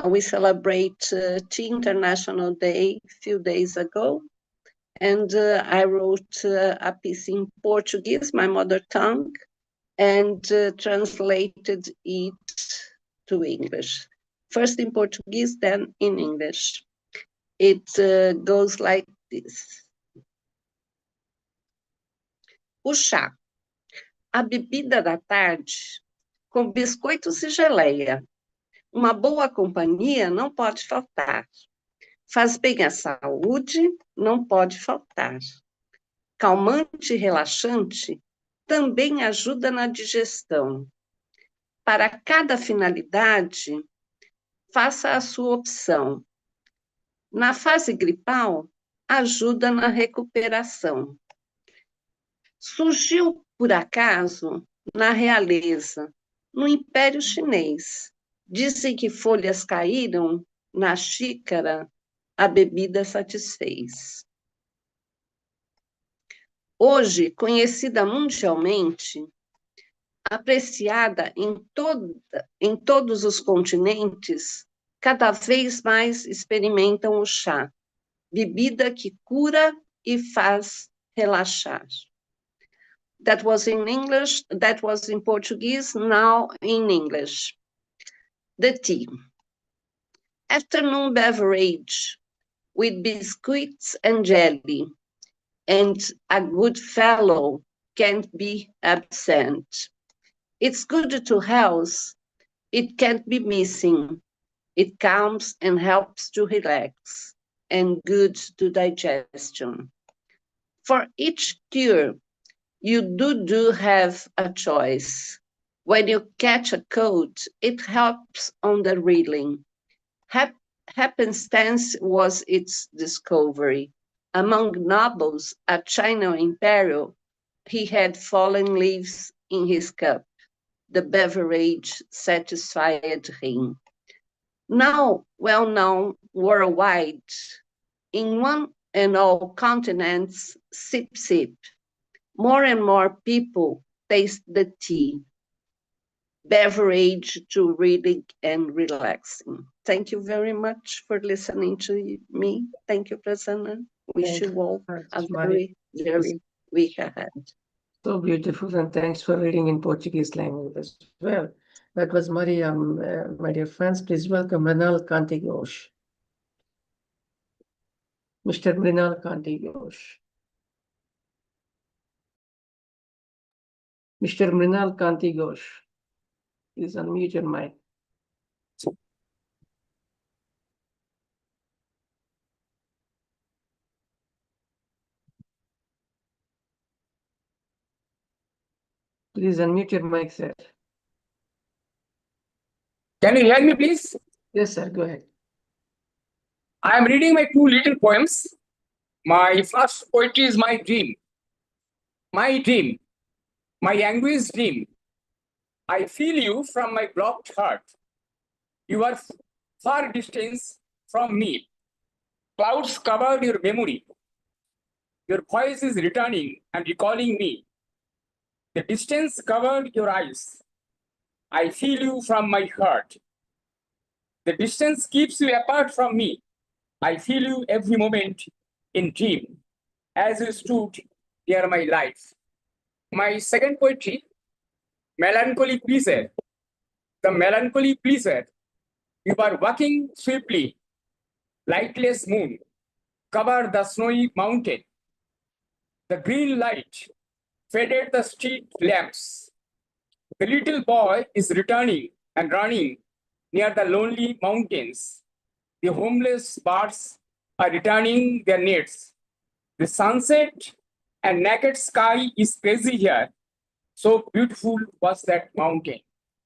We celebrate Tea International Day a few days ago, and I wrote a piece in Portuguese, my mother tongue, and translated it to English. First in Portuguese, then in English. It goes like this. O chá, a bebida da tarde, com biscoitos e geleia. Uma boa companhia não pode faltar. Faz bem à saúde, não pode faltar. Calmante e relaxante, também ajuda na digestão. Para cada finalidade, faça a sua opção. Na fase gripal, ajuda na recuperação. Surgiu, por acaso, na realeza, no Império Chinês. Dizem que folhas caíram na xícara, a bebida satisfez. Hoje, conhecida mundialmente, apreciada em todos os continentes, cada vez mais experimentam o chá, bebida que cura e faz relaxar. That was in English, that was in Portuguese, now in English. The tea. Afternoon beverage with biscuits and jelly, and a good fellow can't be absent. It's good to health, it can't be missing. It calms and helps to relax, and good to digestion. For each cure, you do have a choice. When you catch a cold, it helps on the reeling. Happenstance was its discovery. Among nobles at China Imperial, he had fallen leaves in his cup. The beverage satisfied him. Now well known worldwide, in one and all continents, sip, sip. More and more people taste the tea, beverage to reading and relaxing. Thank you very much for listening to me. Thank you, Prasanna. Wish you all a very, very week ahead. So beautiful, and thanks for reading in Portuguese language as well. That was Mariam, my dear friends. Please welcome Mrinal Kanti Ghosh. Mr. Mrinal Kanti Ghosh. Mr. Mrinal Kanti Ghosh. Please unmute your mic. Please unmute your mic, sir. Can you hear me, please? Yes, sir. Go ahead. I am reading my two little poems. My first poetry is my dream. My dream, my anguished dream. I feel you from my blocked heart. You are far distance from me. Clouds covered your memory. Your voice is returning and recalling me. The distance covered your eyes. I feel you from my heart. The distance keeps you apart from me. I feel you every moment in dream, as you stood near my life. My second poetry, Melancholy Pleaser. The melancholy pleaser. You are walking swiftly. Lightless moon covered the snowy mountain. The green light faded the street lamps. The little boy is returning and running near the lonely mountains. The homeless birds are returning their nests. The sunset and naked sky is crazy here. So beautiful was that mountain.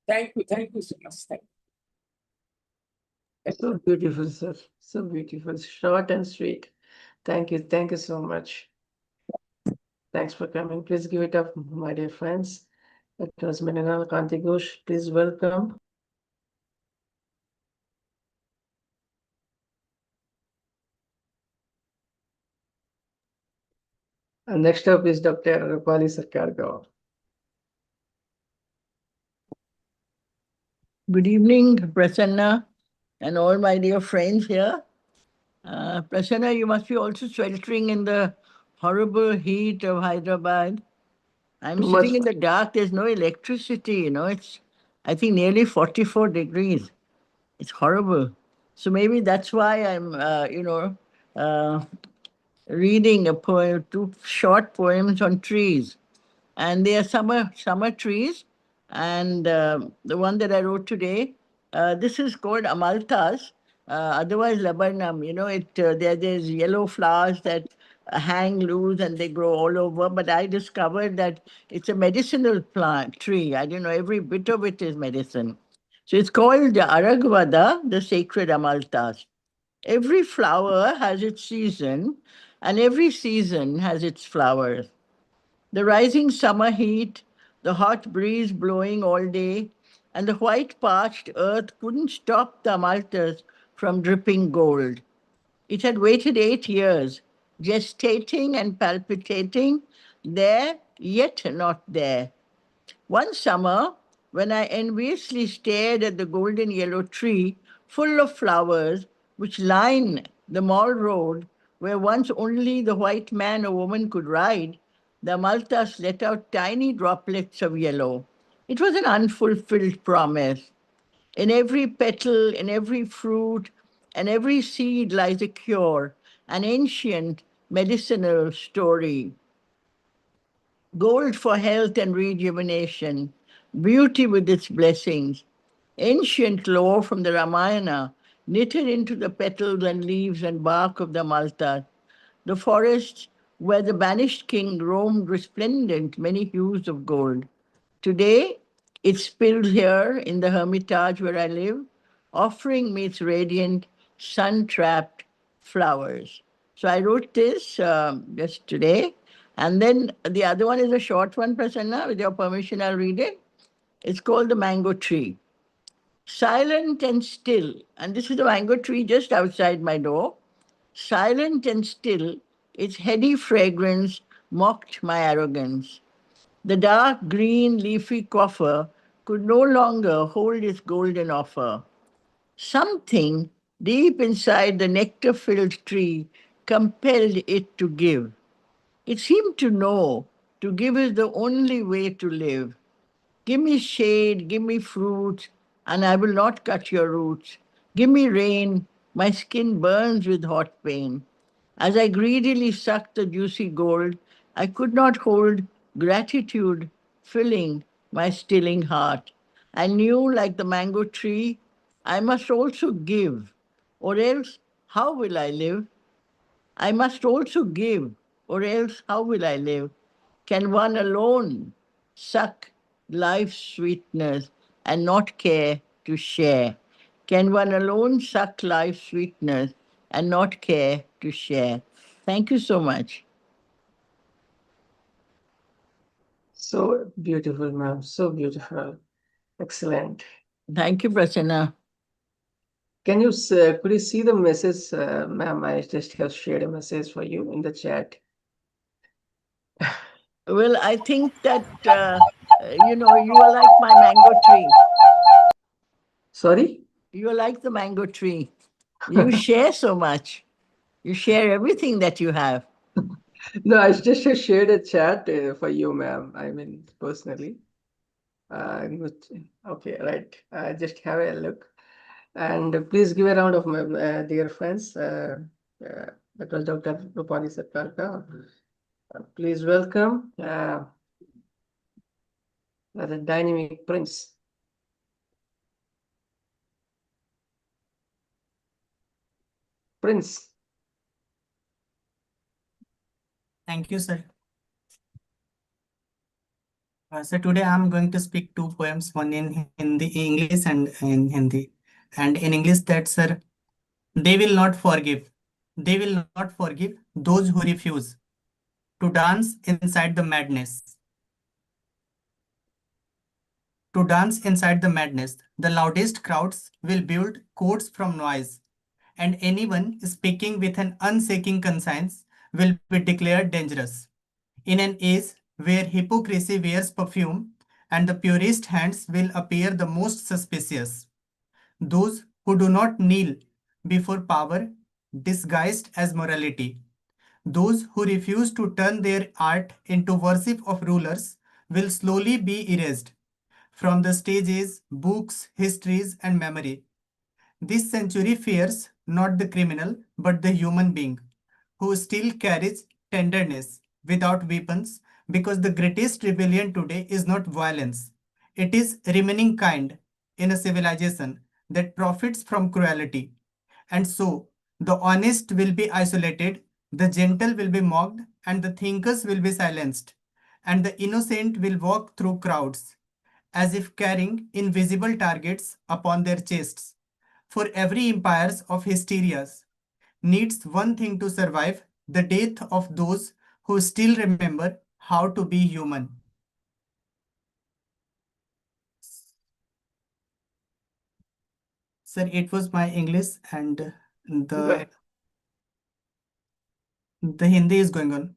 Thank you so much. Thank you. So beautiful, sir. So beautiful. Short and sweet. Thank you so much. Thanks for coming. Please give it up, my dear friends. It was Mrinal Kanti Ghosh. Please welcome. And next up is Dr. Rupali Gaur. Good evening, Prasanna, and all my dear friends here. Prasanna, you must be also sweltering in the horrible heat of Hyderabad. I'm Too sitting much. in the dark. There's no electricity, you know. It's, I think, nearly 44 degrees. It's horrible. So maybe that's why I'm, reading a poem, two short poems on trees. And they are summer trees. And the one that I wrote today, this is called amalthas, otherwise laburnum. You know, there's yellow flowers that hang loose and they grow all over. But I discovered that it's a medicinal plant tree. I don't know, every bit of it is medicine. So it's called the Aragvada, the sacred amalthas. Every flower has its season, and every season has its flowers. The rising summer heat, the hot breeze blowing all day, and the white parched earth couldn't stop the amalthus from dripping gold. It had waited 8 years, gestating and palpitating, there, yet not there. One summer, when I enviously stared at the golden yellow tree full of flowers which line the mall road where once only the white man or woman could ride, the maltas let out tiny droplets of yellow. It was an unfulfilled promise. In every petal, in every fruit, and every seed lies a cure, an ancient medicinal story. Gold for health and rejuvenation, beauty with its blessings, ancient lore from the Ramayana knitted into the petals and leaves and bark of the malta, the forests where the banished king roamed resplendent, many hues of gold. Today, it spills here in the hermitage where I live, offering me its radiant, sun-trapped flowers. So I wrote this just today. And then the other one is a short one, Prasanna. With your permission, I'll read it. It's called The Mango Tree. Silent and still, and this is the mango tree just outside my door. Silent and still, its heady fragrance mocked my arrogance. The dark green leafy coffer could no longer hold its golden offer. Something deep inside the nectar filled tree compelled it to give. It seemed to know to give is the only way to live. Give me shade, give me fruit, and I will not cut your roots. Give me rain, my skin burns with hot pain. As I greedily sucked the juicy gold, I could not hold gratitude filling my stilling heart. I knew, like the mango tree, I must also give, or else how will I live? I must also give, or else how will I live? Can one alone suck life's sweetness and not care to share? Can one alone suck life's sweetness and not care to share? Thank you so much. So beautiful, ma'am. So beautiful. Excellent. Thank you, Prasanna. Could you see the message, ma'am? I just have shared a message for you in the chat. Well, I think that, you are like my mango tree. Sorry? You are like the mango tree. You share so much. You share everything that you have. No, I just shared a chat for you, ma'am. I mean, personally. Okay, right. Just have a look. And please give a round of my dear friends. That was Dr. Rupali Pandey. Please welcome the dynamic Prince. Prince. Thank you, sir. So today I'm going to speak two poems, one in Hindi, English and in Hindi. And in English that, sir, they will not forgive. They will not forgive those who refuse to dance inside the madness. To dance inside the madness, the loudest crowds will build courts from noise, and anyone speaking with an unshaking conscience will be declared dangerous. In an age where hypocrisy wears perfume and the purest hands will appear the most suspicious. Those who do not kneel before power disguised as morality. Those who refuse to turn their art into worship of rulers will slowly be erased from the stages, books, histories, and memory. This century fears not the criminal but the human being who still carries tenderness without weapons, because the greatest rebellion today is not violence. It is remaining kind in a civilization that profits from cruelty. And so the honest will be isolated, the gentle will be mocked, and the thinkers will be silenced, and the innocent will walk through crowds as if carrying invisible targets upon their chests. For every empire of hysterias needs one thing to survive: the death of those who still remember how to be human. Sir, it was my English and the Hindi is going on.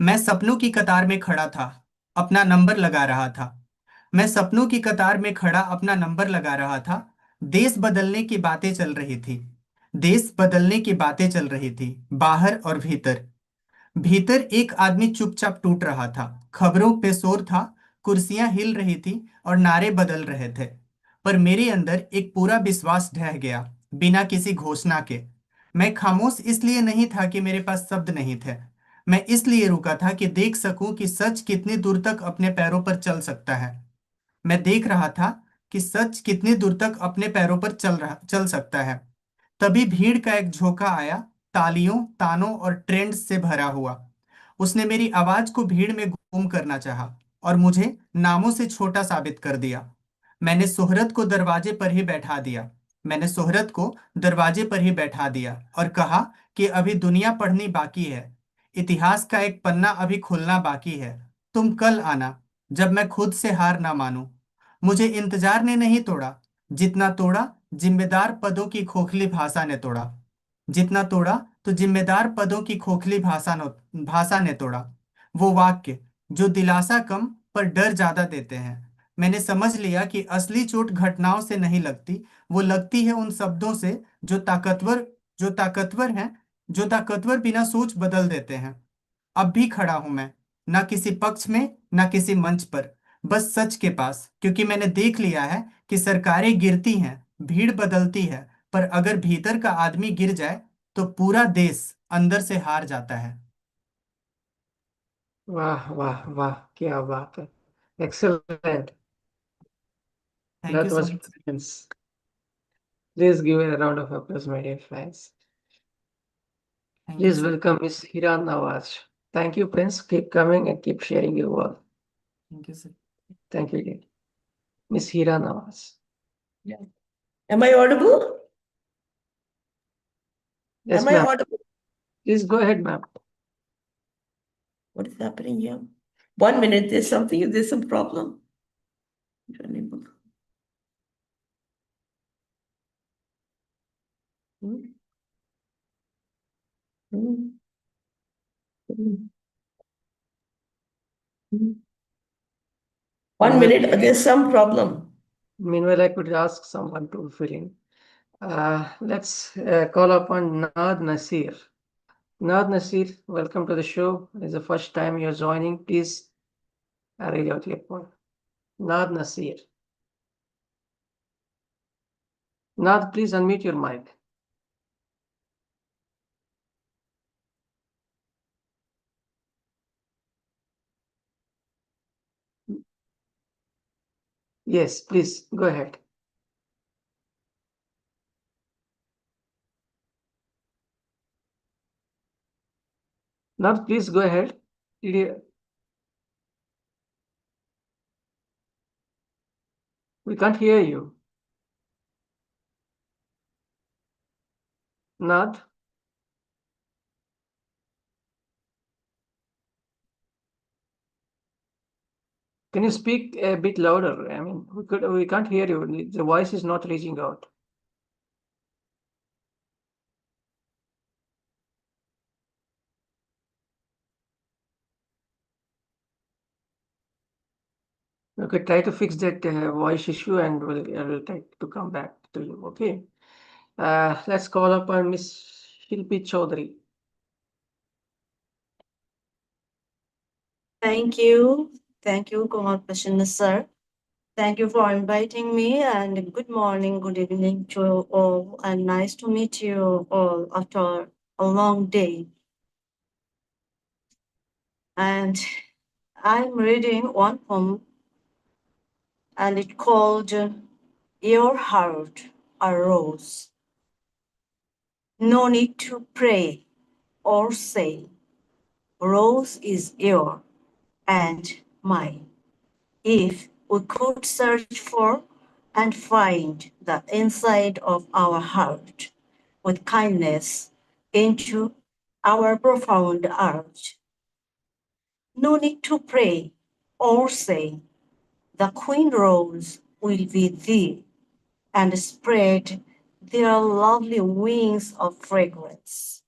मैं सपनों की कतार में खड़ा था, अपना number लगा रहा था। मैं सपनों की कतार में खड़ा अपना नंबर लगा रहा था। देश बदलने की बातें चल रही थी। देश बदलने की बातें चल रही थी, बाहर और भीतर। भीतर एक आदमी चुपचाप टूट रहा था। खबरों पे शोर था, कुर्सियां हिल रही थी और नारे बदल रहे थे। पर मेरे अंदर एक पूरा विश्वास ढह गया, बिना किसी घोषणा के। मैं खामोश इसलिए नहीं था कि मेरे पास शब्द नहीं थे। मैं इसलिए रुका था कि देख सकूं कि सच कितनी दूर तक अपने पैरों पर चल सकता है। मैं देख रहा था कि सच कितनी दूर तक अपने पैरों पर चल सकता है। तभी भीड़ का एक झोंका आया, तालियों, तानों और ट्रेंड्स से भरा हुआ। उसने मेरी आवाज को भीड़ में गुम करना चाहा और मुझे नामों से छोटा साबित कर दिया। मैंने शोहरत को दरवाजे पर ही बैठा दिया। मैंने शोहरत को दरवाजे पर ही बैठा दिया और कहा कि अभी दुनिया पढ़नी बाकी है, इतिहास का एक पन्ना अभी खुलना बाकी है। तुम कल आना, जब मैं खुद से हार ना मानूं। मुझे इंतजार ने नहीं तोड़ा, जितना तोड़ा जिम्मेदार पदों की खोखली भाषा ने तोड़ा। जितना तोड़ा तो जिम्मेदार पदों की खोखली भाषा ने तोड़ा। वो वाक्य जो दिलासा कम पर डर ज्यादा देते हैं। मैंने समझ लिया कि असली चोट घटनाओं से नहीं लगती, वो लगती है उन शब्दों से जो ताकतवर बिना सोच बदल देते हैं। अब भी खड़ा हूं मैं, ना किसी पक्ष में ना किसी मंच पर, बस सच के पास, क्योंकि मैंने देख लिया है कि सरकारें गिरती हैं, भीड़ बदलती है, पर अगर भीतर का आदमी गिर जाए तो पूरा देश अंदर से हार जाता है। वाह वाह वाह, क्या बात है! Excellent. Thank That you so was much. brilliant. Please give a round of applause, my dear friends. Thank you, Please sir. welcome Miss Heera Nawaz. Thank you, Prince. Keep coming and keep sharing your work. Thank you, sir. Thank you again. Miss Heera Nawaz. Yeah. Am I audible? Yes, Am I ma'am. audible? Please go ahead, ma'am. What is happening here? 1 minute, there's some problem. Unable. Hmm. Hmm. Hmm. Hmm. 1 minute, there's some problem. Meanwhile, I could ask someone to fill in. Let's call upon Naad Nasir. Naad Nasir, welcome to the show. It's the first time you're joining. Please read out your point. Naad Nasir. Naad, please unmute your mic. Yes, please go ahead. Naad, please go ahead. We can't hear you. Naad? Can you speak a bit louder? I mean, we can't hear you. The voice is not reaching out. Okay, try to fix that voice issue and I will try to come back to you. Okay. Let's call upon Miss Shilpa Chaudhary. Thank you. Thank you, Kumar Prashanna sir. Thank you for inviting me and good morning, good evening to you all and nice to meet you all after a long day. And I'm reading one poem and it's called Your Heart a Rose. No need to pray or say, Rose is your and mine. If we could search for and find the inside of our heart with kindness into our profound heart. No need to pray or say, the queen rose will be thee and spread their lovely wings of fragrance.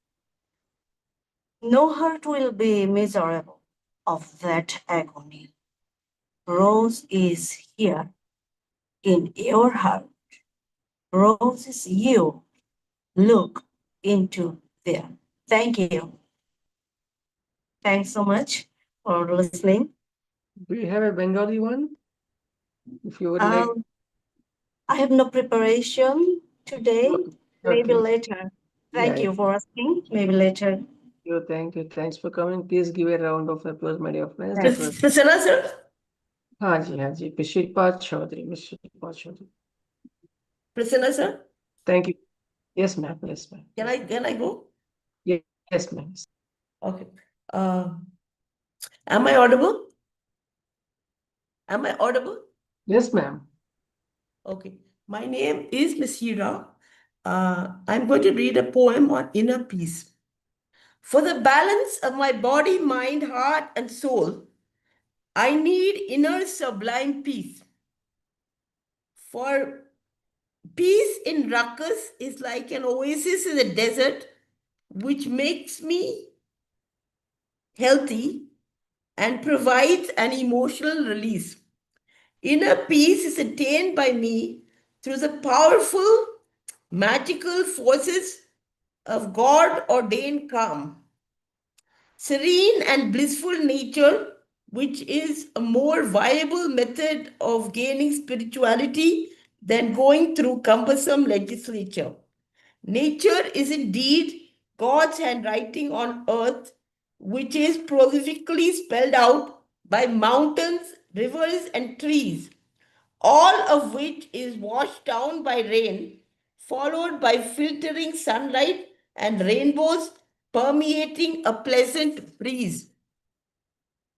No heart will be miserable of that agony. Rose is here in your heart. Rose is you. Look into there. Thank you. Thanks so much for listening. Do you have a Bengali one? If you would like. I have no preparation today. Maybe Okay. later. Thank Yeah. you for asking. Maybe later. Thank you. Thanks for coming. Please give a round of applause, my dear friends. Prasanna sir? हाँ जी Shilpa Chaudhary, Miss Shilpa Chaudhary. Prasanna sir? Thank you. Yes, ma'am. Yes, ma'am. Can I go? Yes, ma'am. Okay. Am I audible? Am I audible? Yes, ma'am. Okay. My name is Miss Heera. I'm going to read a poem on inner peace. For the balance of my body, mind, heart, and soul, I need inner sublime peace. For peace in ruckus is like an oasis in the desert, which makes me healthy and provides an emotional release. Inner peace is attained by me through the powerful, magical forces of God ordained calm. Serene and blissful nature, which is a more viable method of gaining spirituality than going through cumbersome legislature. Nature is indeed God's handwriting on earth, which is prolifically spelled out by mountains, rivers, and trees, all of which is washed down by rain, followed by filtering sunlight and rainbows permeating a pleasant breeze.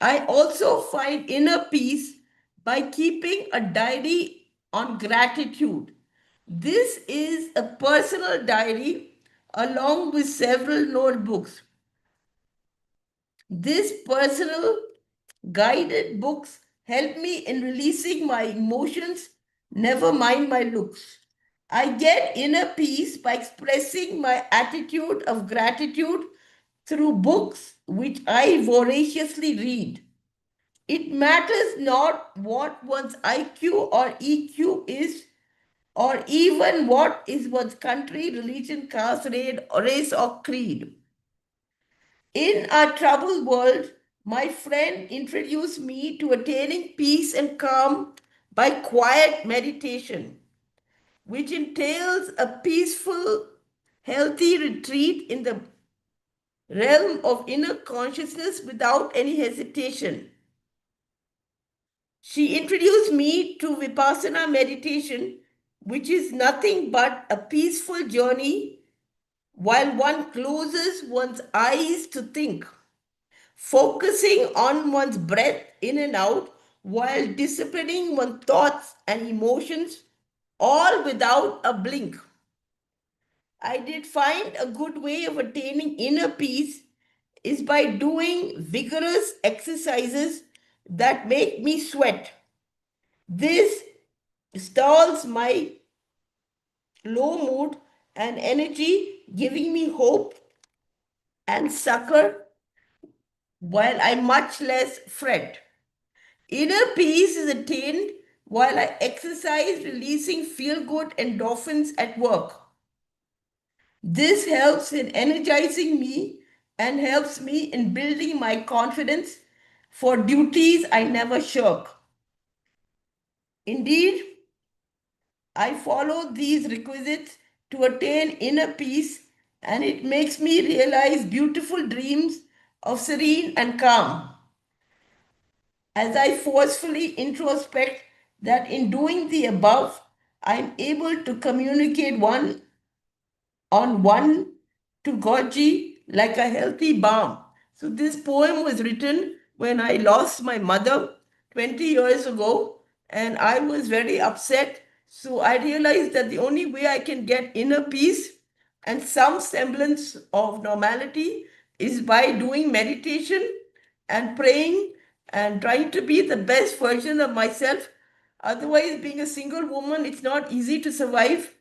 I also find inner peace by keeping a diary on gratitude. This is a personal diary along with several notebooks. These personal guided books help me in releasing my emotions, never mind my looks. I get inner peace by expressing my attitude of gratitude through books which I voraciously read. It matters not what one's IQ or EQ is, or even what is one's country, religion, caste, race, or creed. In our troubled world, my friend introduced me to attaining peace and calm by quiet meditation, which entails a peaceful, healthy retreat in the realm of inner consciousness without any hesitation. She introduced me to Vipassana meditation, which is nothing but a peaceful journey while one closes one's eyes to think, focusing on one's breath in and out while disciplining one's thoughts and emotions, all without a blink. I did find a good way of attaining inner peace is by doing vigorous exercises that make me sweat. This stalls my low mood and energy, giving me hope and succor while I much less fret. Inner peace is attained while I exercise releasing feel-good endorphins at work. This helps in energizing me and helps me in building my confidence for duties I never shirk. Indeed, I follow these requisites to attain inner peace, and it makes me realize beautiful dreams of serene and calm. As I forcefully introspect that in doing the above, I'm able to communicate one to Gorgi like a healthy balm. So this poem was written when I lost my mother 20 years ago, and I was very upset. So I realized that the only way I can get inner peace and some semblance of normality is by doing meditation and praying and trying to be the best version of myself. Otherwise, being a single woman, it's not easy to survive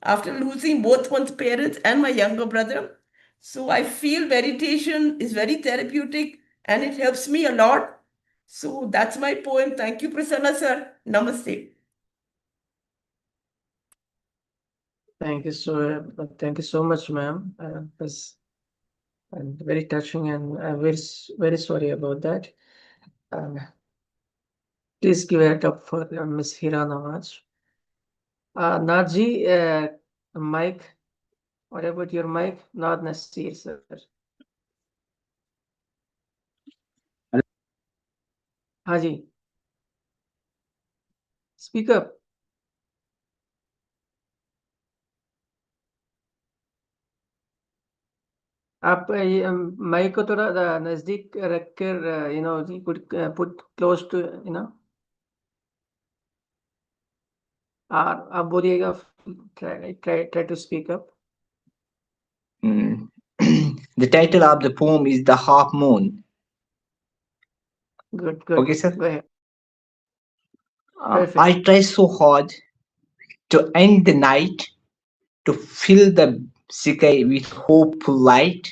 after losing both one's parents and my younger brother. So I feel meditation is very therapeutic and it helps me a lot. So that's my poem. Thank you, Prasanna sir. Namaste. Thank you so much, ma'am. It was very touching, and I'm very sorry about that. Please give it up for Miss Heera Nawaz. Naji, mic. What about your mic? Not Nasir, sir. Haji. Speak up. आप mic को थोड़ा नजदीक रखकर you could put close to आप बोलिएगा, try to speak up. The title of the poem is The Half Moon. Good. Okay, sir. Go ahead. I try so hard to end the night, to fill the sky with hopeful light,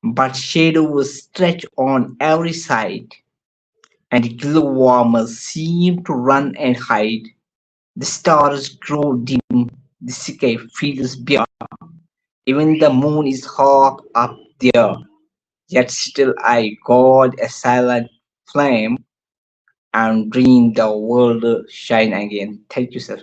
but shadows stretch on every side, and glowworms seem to run and hide. The stars grow dim, the sky feels bare, even the moon is half up there. Yet still I guard a silent flame and dream the world shine again. Thank you, sir.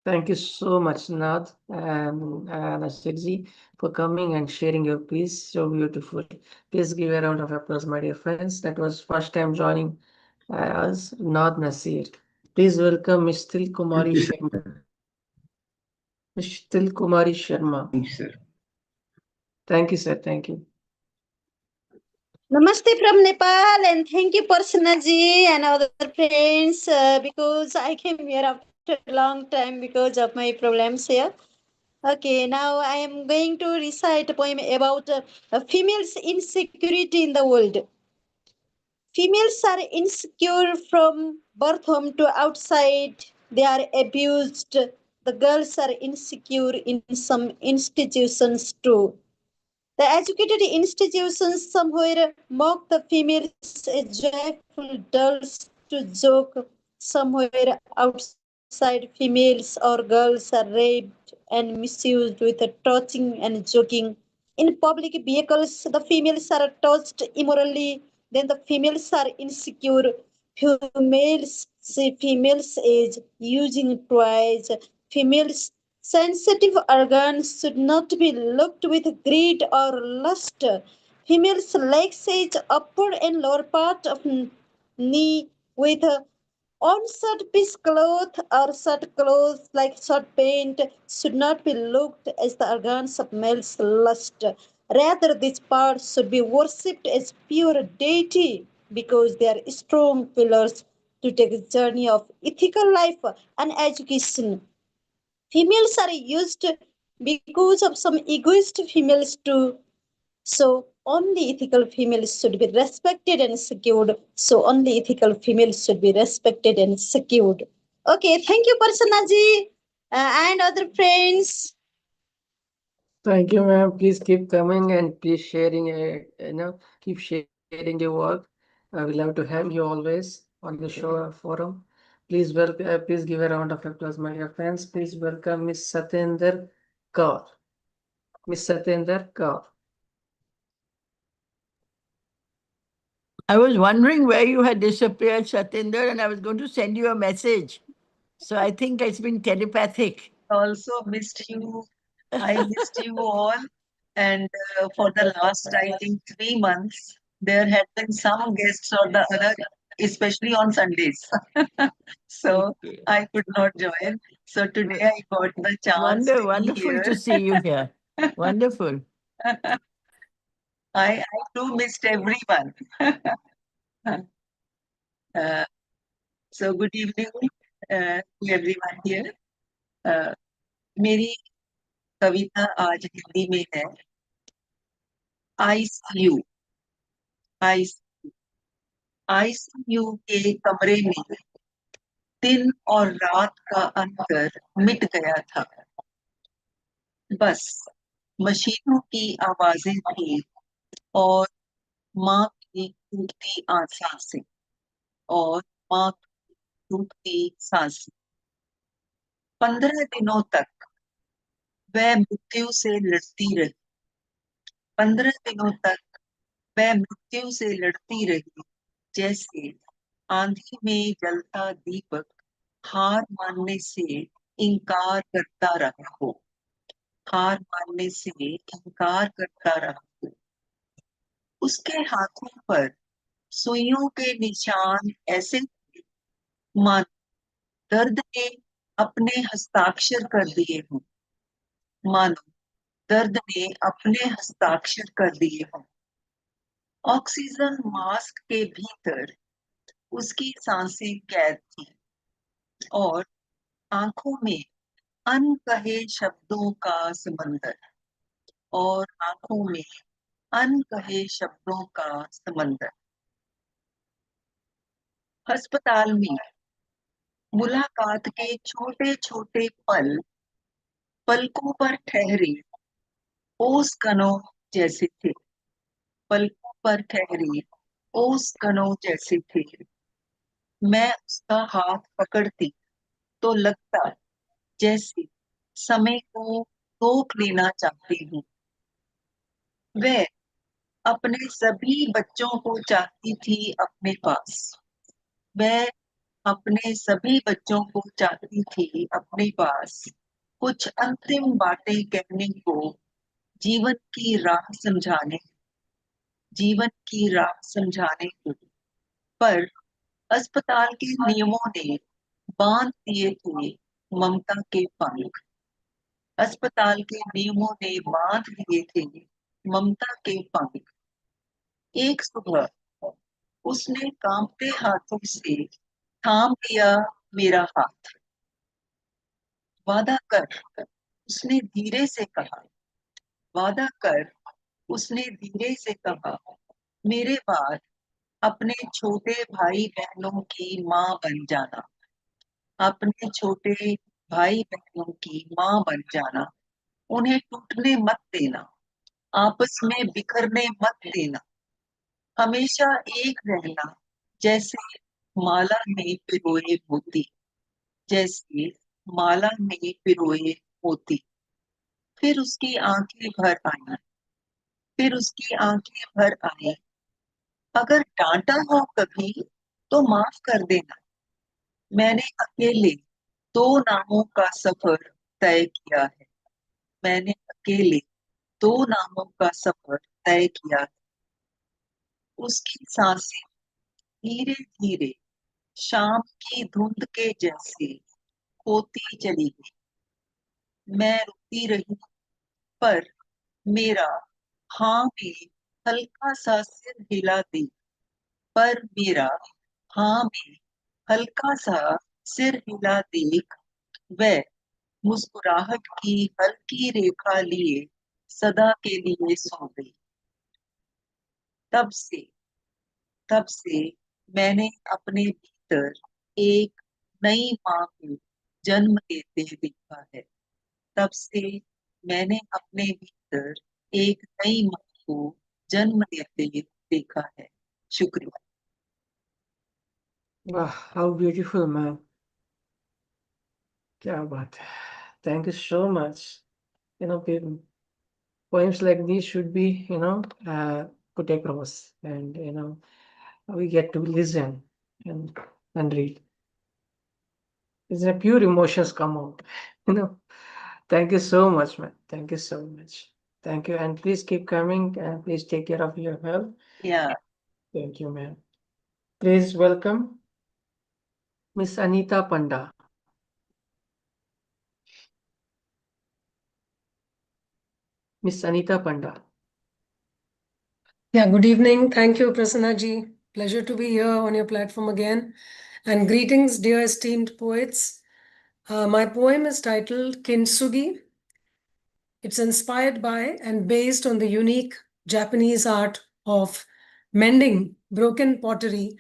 Thank you so much, Nad and Nasirji, for coming and sharing your piece so beautiful. Please give a round of applause, my dear friends. That was first time joining us, Nad Nasir. Please welcome Ms. Til Kumari Sharma. Ms. Til Kumari Sharma. Thank you, sir. Thank you, sir. Thank you. Namaste from Nepal, and thank you, Prasanna ji and other friends, because I came here after a long time because of my problems here. Okay, now I am going to recite a poem about females' insecurity in the world. Females are insecure from birth home to outside. They are abused. The girls are insecure in some institutions too. The educated institutions somewhere mock the females as joyful dolls to joke. Somewhere outside, females or girls are raped and misused with touching and joking. In public vehicles, the females are touched immorally, then the females are insecure. Females see females as using toys. Females' sensitive organs should not be looked with greed or lust. Females' legs age upper and lower part of knee with on shirt piece cloth or shirt clothes like short pant should not be looked as the organs of male's lust. Rather, these parts should be worshipped as pure deity because they are strong pillars to take a journey of ethical life and education. Females are used because of some egoist females too. So only ethical females should be respected and secured. So only ethical females should be respected and secured. Okay, thank you, Prasanna ji and other friends. Thank you, ma'am. Please keep coming and please sharing, keep sharing your work. We love to have you always on the show forum. Please give a round of applause, my dear friends. Please welcome Miss Satyender Kaur. Miss Satyender Kaur. I was wondering where you had disappeared, Satinder, and I was going to send you a message. So I think it's been telepathic. Also missed you. I missed you all. And for the last, I think, 3 months, there had been some guests or the other, especially on Sundays. So I could not join. So today I got the chance to be Wonderful here. to see you here. Wonderful. I too missed everyone. So good evening to everyone here. मेरी कविता आज हिंदी में है ICU ICU के कमरे में दिन और रात का अंतर मिट गया था बस मशीनों की आवाजें थी और माँ की टूटती सांसें और माँ की टूटती सांसें 15 दिनों तक वह मृत्यु से लड़ती रही 15 दिनों तक वह मृत्यु से लड़ती रही जैसे आंधी में जलता दीपक हार मानने से इनकार करता रहा हो हार मानने से इनकार करता रहा हो उसके हाथों पर सुइयों के निशान ऐसे मानो दर्द ने अपने हस्ताक्षर कर दिए हों मानो दर्द ने अपने हस्ताक्षर कर दिए हों ऑक्सीजन मास्क के भीतर उसकी सांसें कैद थी और आंखों में अनकहे शब्दों का समंदर और आंखों में अनकहे शब्दों का समंदर अस्पताल में मुलाकात के छोटे छोटे पल पलकों पर ठहरे ओस कणों जैसे थे पलकों पर ठहरे ओस कणों जैसे थे मैं उसका हाथ पकड़ती तो लगता जैसे समय को रोक लेना चाहती हूँ वह अपने सभी बच्चों को चाहती थी अपने पास वह अपने सभी बच्चों को चाहती थी अपने पास कुछ अंतिम बातें कहने को जीवन की राह समझाने को पर अस्पताल के नियमों ने बांध दिए थे ममता के पंख अस्पताल के नियमों ने बांध दिए थे ममता के पंख एक सुबह उसने कांपते हाथों से थाम लिया मेरा हाथ वादा कर उसने धीरे से कहा वादा कर उसने धीरे से कहा मेरे बाद अपने छोटे भाई बहनों की माँ बन जाना अपने छोटे भाई बहनों की माँ बन जाना उन्हें टूटने मत देना आपस में बिखरने मत देना हमेशा एक रहना जैसे माला में पिरोए मोती जैसे माला में पिरोए मोती फिर उसकी आंखें भर आई फिर उसकी आंखें भर आई अगर डांटा हो कभी तो माफ कर देना मैंने अकेले 2 नामों का सफर तय किया है मैंने अकेले 2 नामों का सफर तय किया है उसकी सांसें धीरे धीरे शाम की धुंध के जैसे होती चली गई मैं रुकती रही पर मेरा हाँ में हल्का सा सिर हिला दी पर मेरा हाँ में हल्का सा सिर हिला देख वह मुस्कुराहट की हल्की रेखा लिए सदा के लिए सो गई तब से मैंने अपने भीतर एक नई माँ को जन्म देते देखा है तब से मैंने अपने भीतर एक नई माँ को जन्म लेते देखा है। शुक्रिया। Wow, how beautiful, man. क्या बात है. Thank you so much. Poems like these should be, put across, and we get to listen and read. It's a pure emotions come out. you know. Thank you so much, man. Thank you so much. Thank you, and please keep coming, and please take care of your health. Yeah. Thank you, ma'am. Please welcome Miss Anita Panda. Miss Anita Panda. Yeah, good evening. Thank you, Prasanna ji. Pleasure to be here on your platform again. And greetings, dear esteemed poets. My poem is titled Kintsugi. It's inspired by and based on the unique Japanese art of mending broken pottery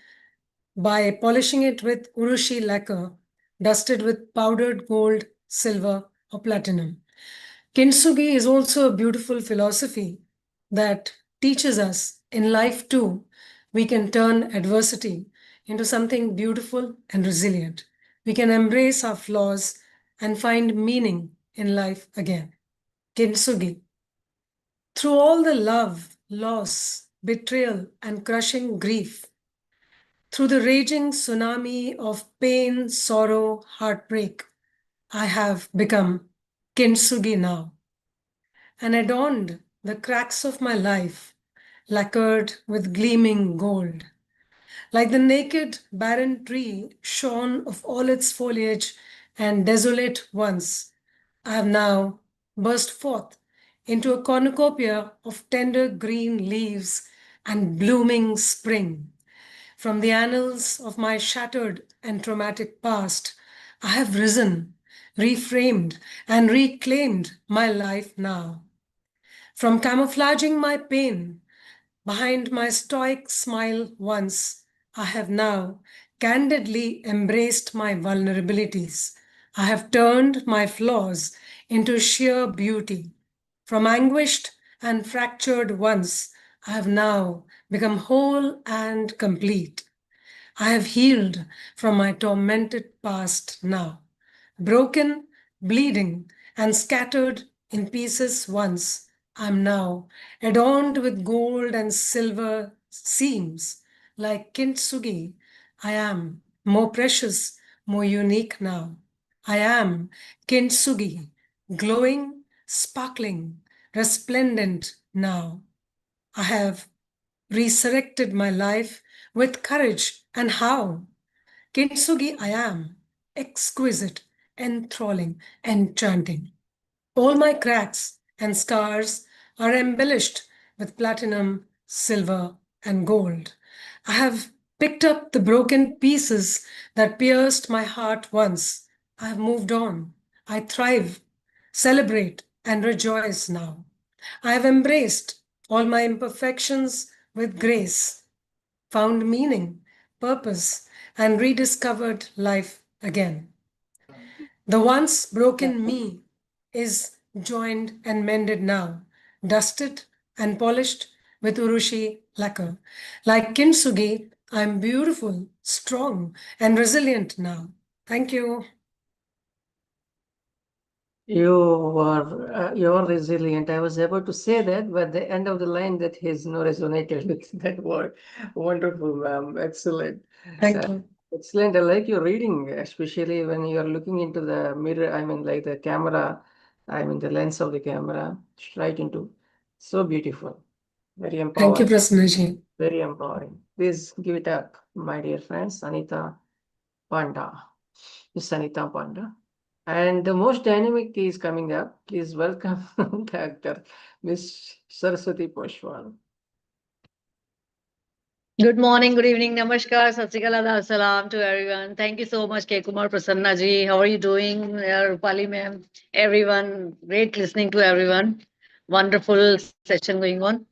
by polishing it with urushi lacquer, dusted with powdered gold, silver, or platinum. Kintsugi is also a beautiful philosophy that teaches us in life too, we can turn adversity into something beautiful and resilient. We can embrace our flaws and find meaning in life again. Kintsugi. Through all the love, loss, betrayal, and crushing grief, through the raging tsunami of pain, sorrow, heartbreak, I have become Kintsugi now, and adorned the cracks of my life, lacquered with gleaming gold. Like the naked, barren tree shorn of all its foliage and desolate once, I have now burst forth into a cornucopia of tender green leaves and blooming spring. From the annals of my shattered and traumatic past, I have risen, reframed, and reclaimed my life now. From camouflaging my pain behind my stoic smile once, I have now candidly embraced my vulnerabilities. I have turned my flaws into sheer beauty. From anguished and fractured once, I have now become whole and complete. I have healed from my tormented past now. Broken, bleeding, and scattered in pieces once, I am now adorned with gold and silver seams. Like Kintsugi, I am more precious, more unique now. I am Kintsugi, glowing, sparkling, resplendent now. I have resurrected my life with courage and how. Kintsugi I am, exquisite, enthralling, enchanting. All my cracks and scars are embellished with platinum, silver, and gold. I have picked up the broken pieces that pierced my heart once. I have moved on. I thrive, celebrate, and rejoice now. I have embraced all my imperfections with grace, found meaning, purpose, and rediscovered life again. The once broken me is joined and mended now, dusted and polished with urushi lacquer. Like Kintsugi, I'm beautiful, strong, and resilient now. Thank you. You're resilient. I was able to say that, but the end of the line that has no resonated with that word. Wonderful, ma'am. Excellent. Thank you. Excellent. I like your reading, especially when you're looking into the mirror. I mean, like the camera. I mean, the lens of the camera, right into. So beautiful. Very Thank you, empowering. Prasannaji. Very empowering. Please give it up, my dear friends. Anita Panda. Miss Anita Panda. And the most dynamic is coming up. Please welcome the actor, Miss Saraswati Poshwal. Good morning, good evening, namaskar, sat sri akal, adab, salam to everyone. Thank you so much, K. Kumar, Prasanna ji. How are you doing, Rupali ma'am? Everyone, great listening to everyone. Wonderful session going on.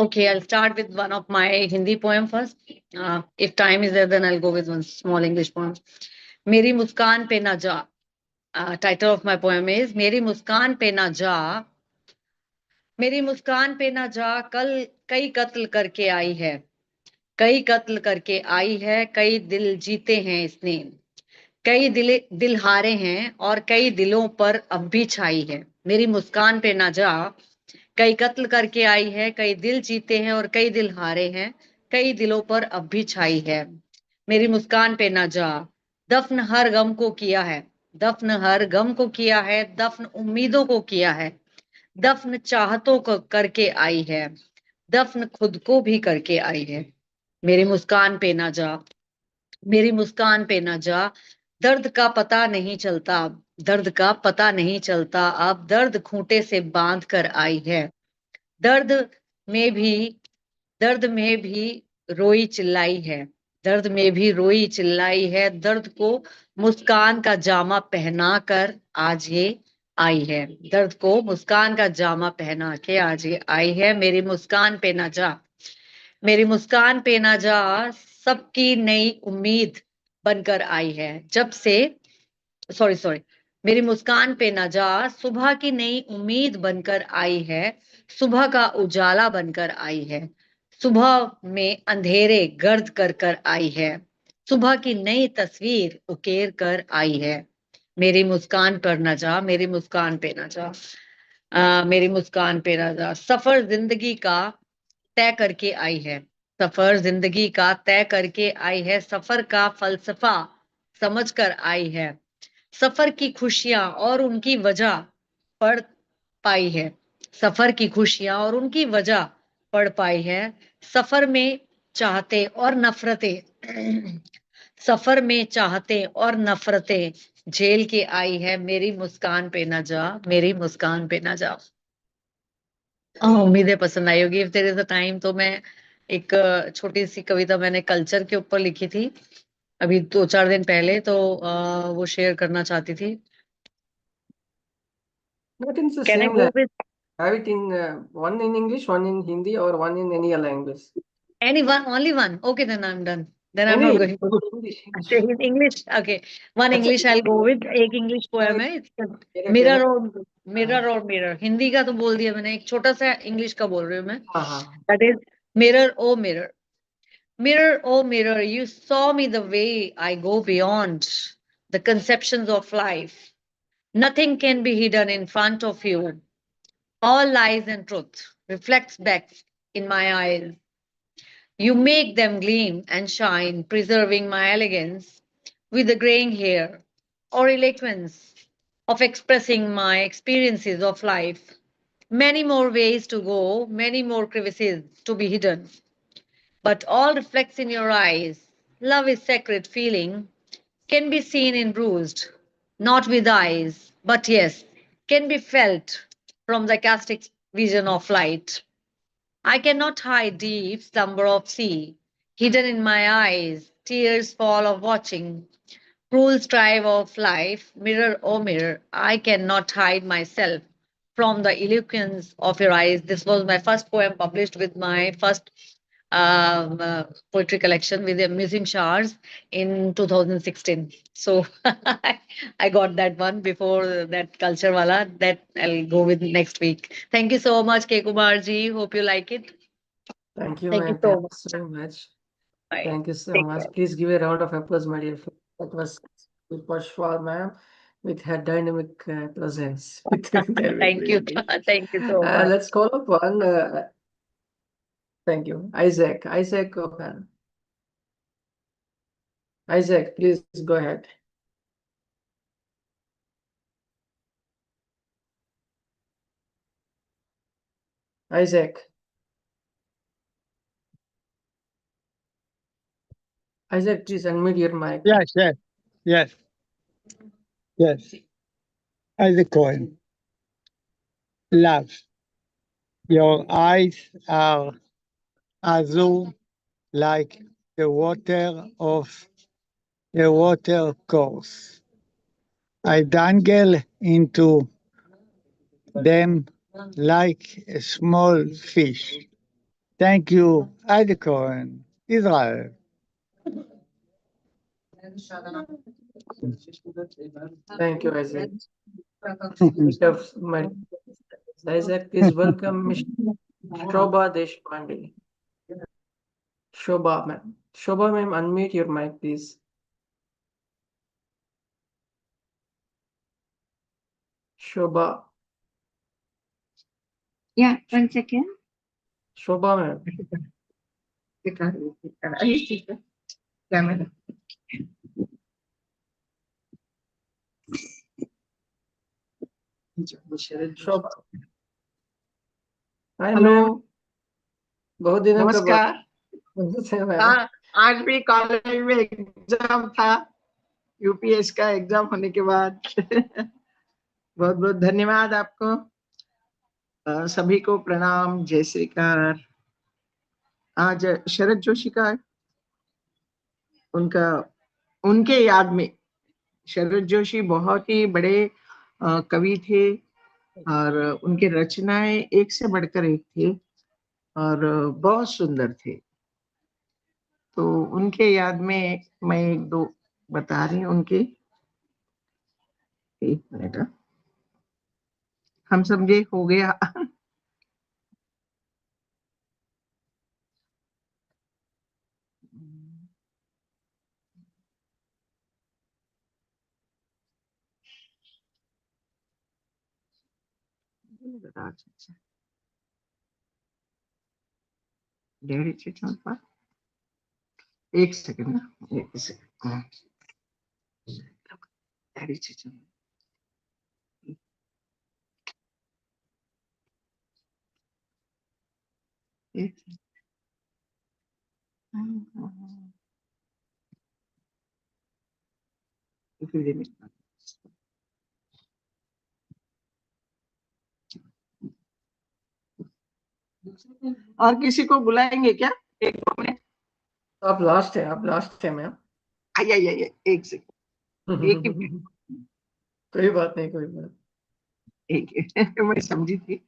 Okay, I'll start with one of my Hindi poem first. If time is there, then I'll go with one small English poem. मेरी मुस्कान पे ना जा, Title of my poem is मेरी मुस्कान पे ना जा, मेरी मुस्कान पे ना जा, कल कई कत्ल करके आई है, कई कत्ल करके आई है, कई दिल जीते हैं इसने, कई दिल हारे हैं और कई दिलों पर अब भी छाई है। मेरी मुस्कान पे ना जा, कई कत्ल करके आई है, कई दिल जीते हैं और कई दिल हारे हैं, कई दिलों पर अब भी छाई है। मेरी मुस्कान पे ना जा, दफन हर गम को किया है, दफन हर गम को किया है, दफन उम्मीदों को किया है, दफन चाहतों को करके आई है, दफन खुद को भी करके आई है। मेरी मुस्कान पे ना जा, मेरी मुस्कान पे ना जा, दर्द का पता नहीं चलता, दर्द का पता नहीं चलता, अब दर्द खूंटे से बांध कर आई है, दर्द में भी दर्द में भी रोई चिल्लाई है, दर्द में भी रोई चिल्लाई है, दर्द को मुस्कान का जामा पहना कर आज ये आई है, दर्द को मुस्कान का जामा पहना के आज ये आई है। मेरी मुस्कान पे ना जा, मेरी मुस्कान पे ना जा, सबकी नई उम्मीद बनकर आई है, जब से सॉरी मेरी मुस्कान पे ना जा, सुबह की नई उम्मीद बनकर आई है, सुबह का उजाला बनकर आई है, सुबह में अंधेरे गर्द कर कर आई है, सुबह की नई तस्वीर उकेर कर आई है। मेरी मुस्कान पर ना जा, मेरी मुस्कान पे ना जा, मेरी मुस्कान पे ना जा, सफर जिंदगी का तय करके आई है, सफर जिंदगी का तय करके आई है, सफर का फलसफा समझ कर आई है, सफर की खुशियां और उनकी वजह पढ़ पाई है, सफर की खुशियां और उनकी वजह पढ़ पाई है, सफर में चाहते और नफरतें सफर में चाहते और नफरतें झेल के आई है। मेरी मुस्कान पे ना जा, मेरी मुस्कान पे ना जा। उम्मीद है पसंद आई होगी। If there is a time तो मैं एक छोटी सी कविता मैंने कल्चर के ऊपर लिखी थी अभी 2-4 दिन पहले, तो वो शेयर करना चाहती थी। But it's the Can I same go language. with Have it in one in English, one in Hindi, or one in any other language. any one? Only one. Okay, then I'm done. Then I'm Any not going. English. अच्छा, in English. Okay, one अच्छा, English I'll go with. एक English poem है. It's मेरे mirror और mirror. Hindi का तो बोल दिया मैंने. एक छोटा सा English का बोल रही हूँ मैं. हाँ. That is mirror, oh mirror. Mirror, oh mirror, you saw me the way I go beyond the conceptions of life. Nothing can be hidden in front of you. All lies and truth reflects back in my eyes. You make them gleam and shine, preserving my elegance with the graying hair or eloquence of expressing my experiences of life. Many more ways to go, many more crevices to be hidden, but all reflects in your eyes. Love is sacred feeling, can be seen in bruised, not with eyes, but yes, can be felt from the ecstatic vision of light. I cannot hide deep slumber of sea, hidden in my eyes, tears fall of watching, cruel strive of life, mirror, oh mirror, I cannot hide myself from the eloquence of your eyes. This was my first poem published with my first poetry collection with the Amusing Showers in 2016. So I got that one before that culture wala that I'll go with next week. Thank you so much, K. Kumar ji. Hope you like it. Thank you, Thank you and so thank much. you so much. Bye. Thank you so Take much. care. Please give a round of applause, my dear friend. That was Shwetha ma'am with her dynamic presence. Thank you. Thank you so much. Let's call up one. Thank you, Isaac. Isaac Okan. Isaac, please go ahead. Isaac. Isaac, please unmute your mic. Yes. Isaac Cohen. Love. Your eyes are azure like the water of a water course. I dangle into them like a small fish. Thank you, Isaac Cohen, Israel. Thank you, Isaac. Isaac, please welcome Ms. Shobha Deshpande. Shobha, ma'am. Shobha, ma'am, unmute your mic, please. Shobha. Yeah, 1 second. Shobha, ma'am. Camera. Shobha, hello, बहुत दिनों के बाद। नमस्कार। हाँ, आज भी college में exam था, यूपीएस का एग्जाम होने के बाद। बहुत बहुत धन्यवाद आपको। सभी को प्रणाम, जय श्रीकार। आज शरद जोशी का उनके याद में, शरद जोशी बहुत ही बड़े कवि थे और उनके रचनाएं एक से बढ़कर एक थे और बहुत सुंदर थे। तो उनके याद में मैं एक दो बता रही हूँ उनके। एक मिनट, हम समझे हो गया। एक सेकंड ना, एक सेकंड। और किसी को बुलाएंगे क्या? एक 2 मिनट। आप लास्ट है मैम। आइए, एक सेकंड, एक ही मिनट। कोई बात नहीं। एक मैं समझी थी।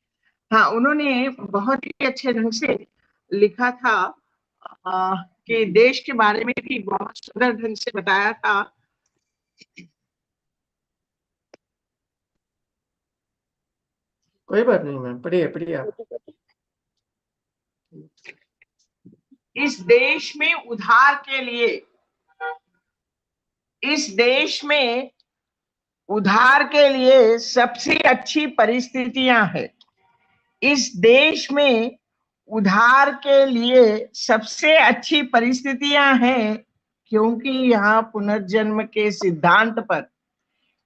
हाँ, उन्होंने बहुत ही अच्छे ढंग से लिखा था कि देश के बारे में भी बहुत सुंदर ढंग से बताया था। कोई बात नहीं मैम, पढ़िए आप। इस देश में उधार के लिए, इस देश में उधार के लिए सबसे अच्छी परिस्थितियां हैं। इस देश में उधार के लिए सबसे अच्छी परिस्थितियां हैं क्योंकि यहाँ पुनर्जन्म के सिद्धांत पर,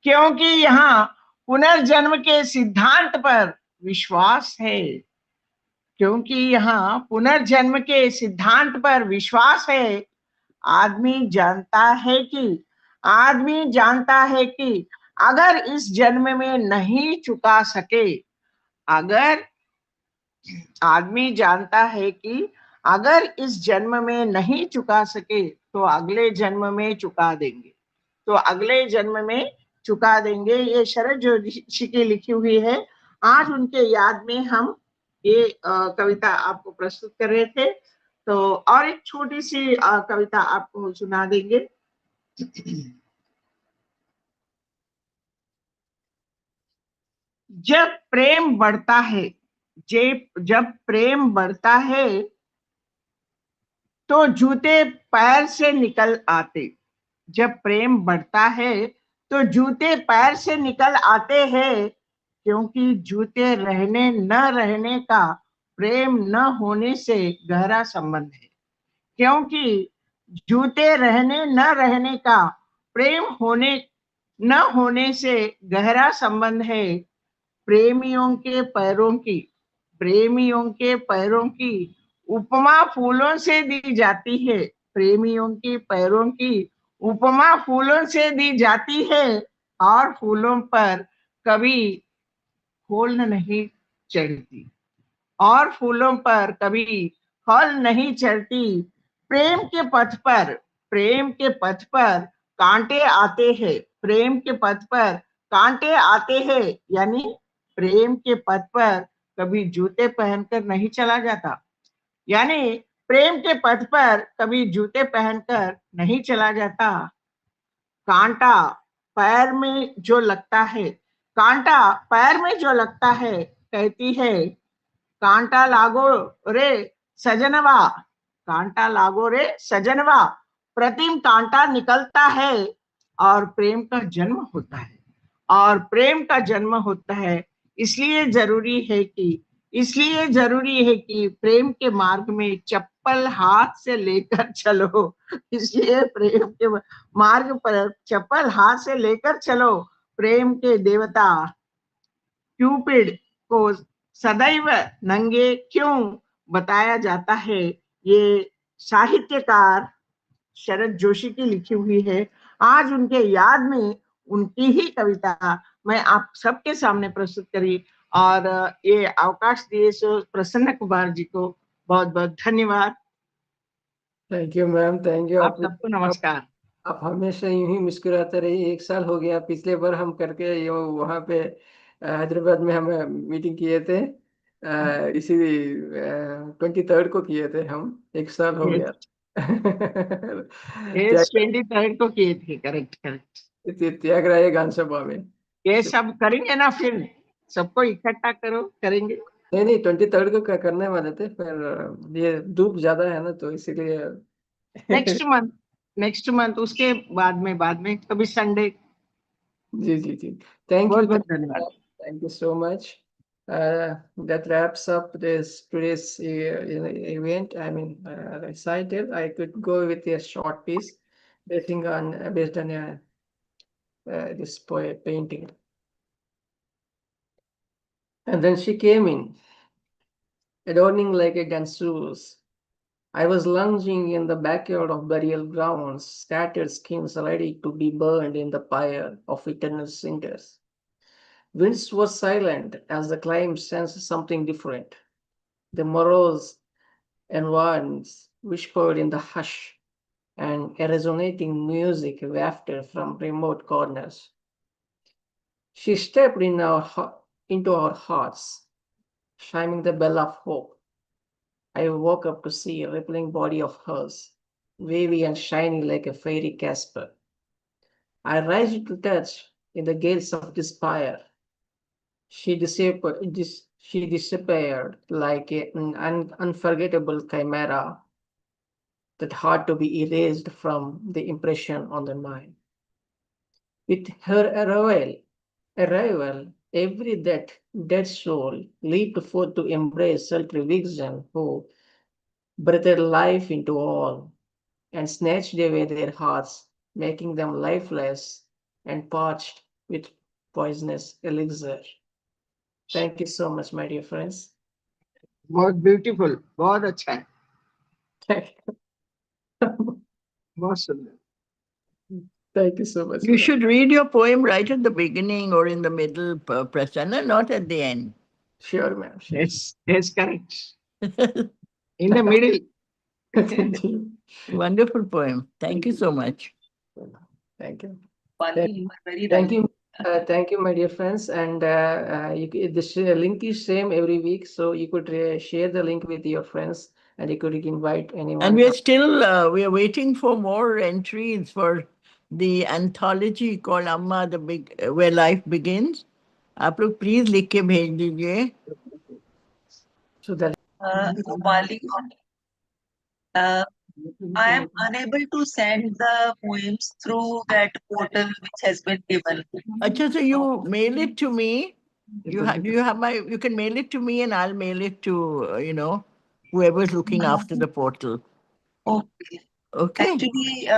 क्योंकि यहाँ पुनर्जन्म के सिद्धांत पर विश्वास है, क्योंकि यहाँ पुनर्जन्म के सिद्धांत पर विश्वास है। आदमी जानता है कि अगर इस जन्म में नहीं चुका सके, अगर आदमी जानता है कि अगर इस जन्म में नहीं चुका सके तो अगले जन्म में चुका देंगे, तो अगले जन्म में चुका देंगे। ये शरद जोशी की लिखी हुई है। आज उनके याद में हम ये कविता आपको प्रस्तुत कर रहे थे। तो और एक छोटी सी कविता आपको सुना देंगे। जब प्रेम बढ़ता है, जब प्रेम बढ़ता है तो जूते पैर से निकल आते। जब प्रेम बढ़ता है तो जूते पैर से निकल आते हैं, क्योंकि जूते रहने न रहने का प्रेम न होने से गहरा संबंध है। क्योंकि जूते रहने न रहने का प्रेम होने न होने से गहरा संबंध है। प्रेमियों के पैरों की उपमा फूलों से दी जाती है। प्रेमियों के पैरों की उपमा फूलों से दी जाती है और फूलों पर कभी फूल नहीं चढ़ती, और फूलों पर कभी फल नहीं चढ़ती। प्रेम के पथ पर कांटे आते हैं। प्रेम के पथ पर कांटे आते हैं, यानी प्रेम के पथ पर कभी जूते पहनकर नहीं चला जाता, यानी प्रेम के पथ पर कभी जूते पहनकर नहीं चला जाता। कांटा पैर में जो लगता है, कांटा पैर में जो लगता है, कहती है कांटा लागो रे सजनवा, कांटा लागो रे सजनवा, प्रतिम कांटा निकलता है और प्रेम का जन्म होता है, और प्रेम का जन्म होता है। इसलिए जरूरी है कि प्रेम के मार्ग में चप्पल हाथ से लेकर चलो, इसलिए प्रेम के मार्ग पर चप्पल हाथ से लेकर चलो। प्रेम के देवता क्यूपिड को सदैव नंगे क्यों बताया जाता है, ये साहित्यकार शरद जोशी की लिखी हुई है। आज उनके याद में उनकी ही कविता मैं आप सबके सामने प्रस्तुत करी, और ये अवकाश दिए सो प्रसन्न कुमार जी को बहुत बहुत धन्यवाद। Thank you ma'am, thank you. आप सबको नमस्कार। आप हमेशा यूं ही मुस्कुराते रहिए। 1 साल हो गया, पिछले बार हम करके ये वहाँ पे हैदराबाद में हम मीटिंग किए थे, इसी 23rd को किए थे हम। 1 साल हो गया। 23rd को किए थे, करेक्ट। त्यागराय गान सभा में ये सब करेंगे ना, फिर सबको इकट्ठा करो, करेंगे। नहीं 23rd को करने वाले थे, पर ये धूप ज्यादा है ना, तो इसीलिए नेक्स्ट मंथ उसके बाद में कभी संडे। जी। थैंक यू, बहुत धन्यवाद। Thank you so much. That wraps up today's event. I mean, recital. I could go with a short piece based on this painting. And then she came in, adorning like a danseuse. I was lounging in the backyard of burial grounds, scattered skins ready to be burned in the pyre of eternal cinders. Winds were silent as the climb sensed something different. The morose and winds whispered in the hush, and a resonating music wafted from remote corners. She stepped into our hearts, chiming the bell of hope. I woke up to see a rippling body of hers, wavy and shiny like a fairy Casper. I rised to touch in the gales of despair. She disappeared like an unforgettable chimera that had to be erased from the impression on the mind. With her arrival, every dead soul leaped forth to embrace sultry vision who breathed life into all and snatched away their hearts, making them lifeless and parched with poisonous elixir. Thank you so much, my dear friends. बहुत beautiful, बहुत अच्छा है। बहुत सुंदर। Thank you so much. You should read your poem right at the beginning or in the middle, Prasanna, not at the end. Sure, ma'am. Sure. Yes, correct. In the middle. Wonderful poem. Thank you so much. Thank you. You are very Thank right. you. Thank you, my dear friends. And this link is same every week, so you could share the link with your friends, and you could invite anyone. And we are still we are waiting for more entries for the anthology called Amma, where life begins. आप लोग please लिख के भेज दीजिए. So that Rupali, I am unable to send the poems through that portal which has been given. अच्छा, so you mail it to me. You can mail it to me and I'll mail it to whoever's looking after the portal. Okay. Okay. Actually,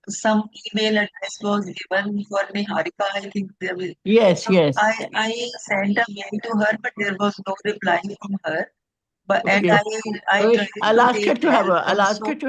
some email address was given for Niharika. I think there was. Yes. I sent a mail to her, but there was no reply from her. But Okay. and I tried I'll to ask her take to have help I'll ask also. her to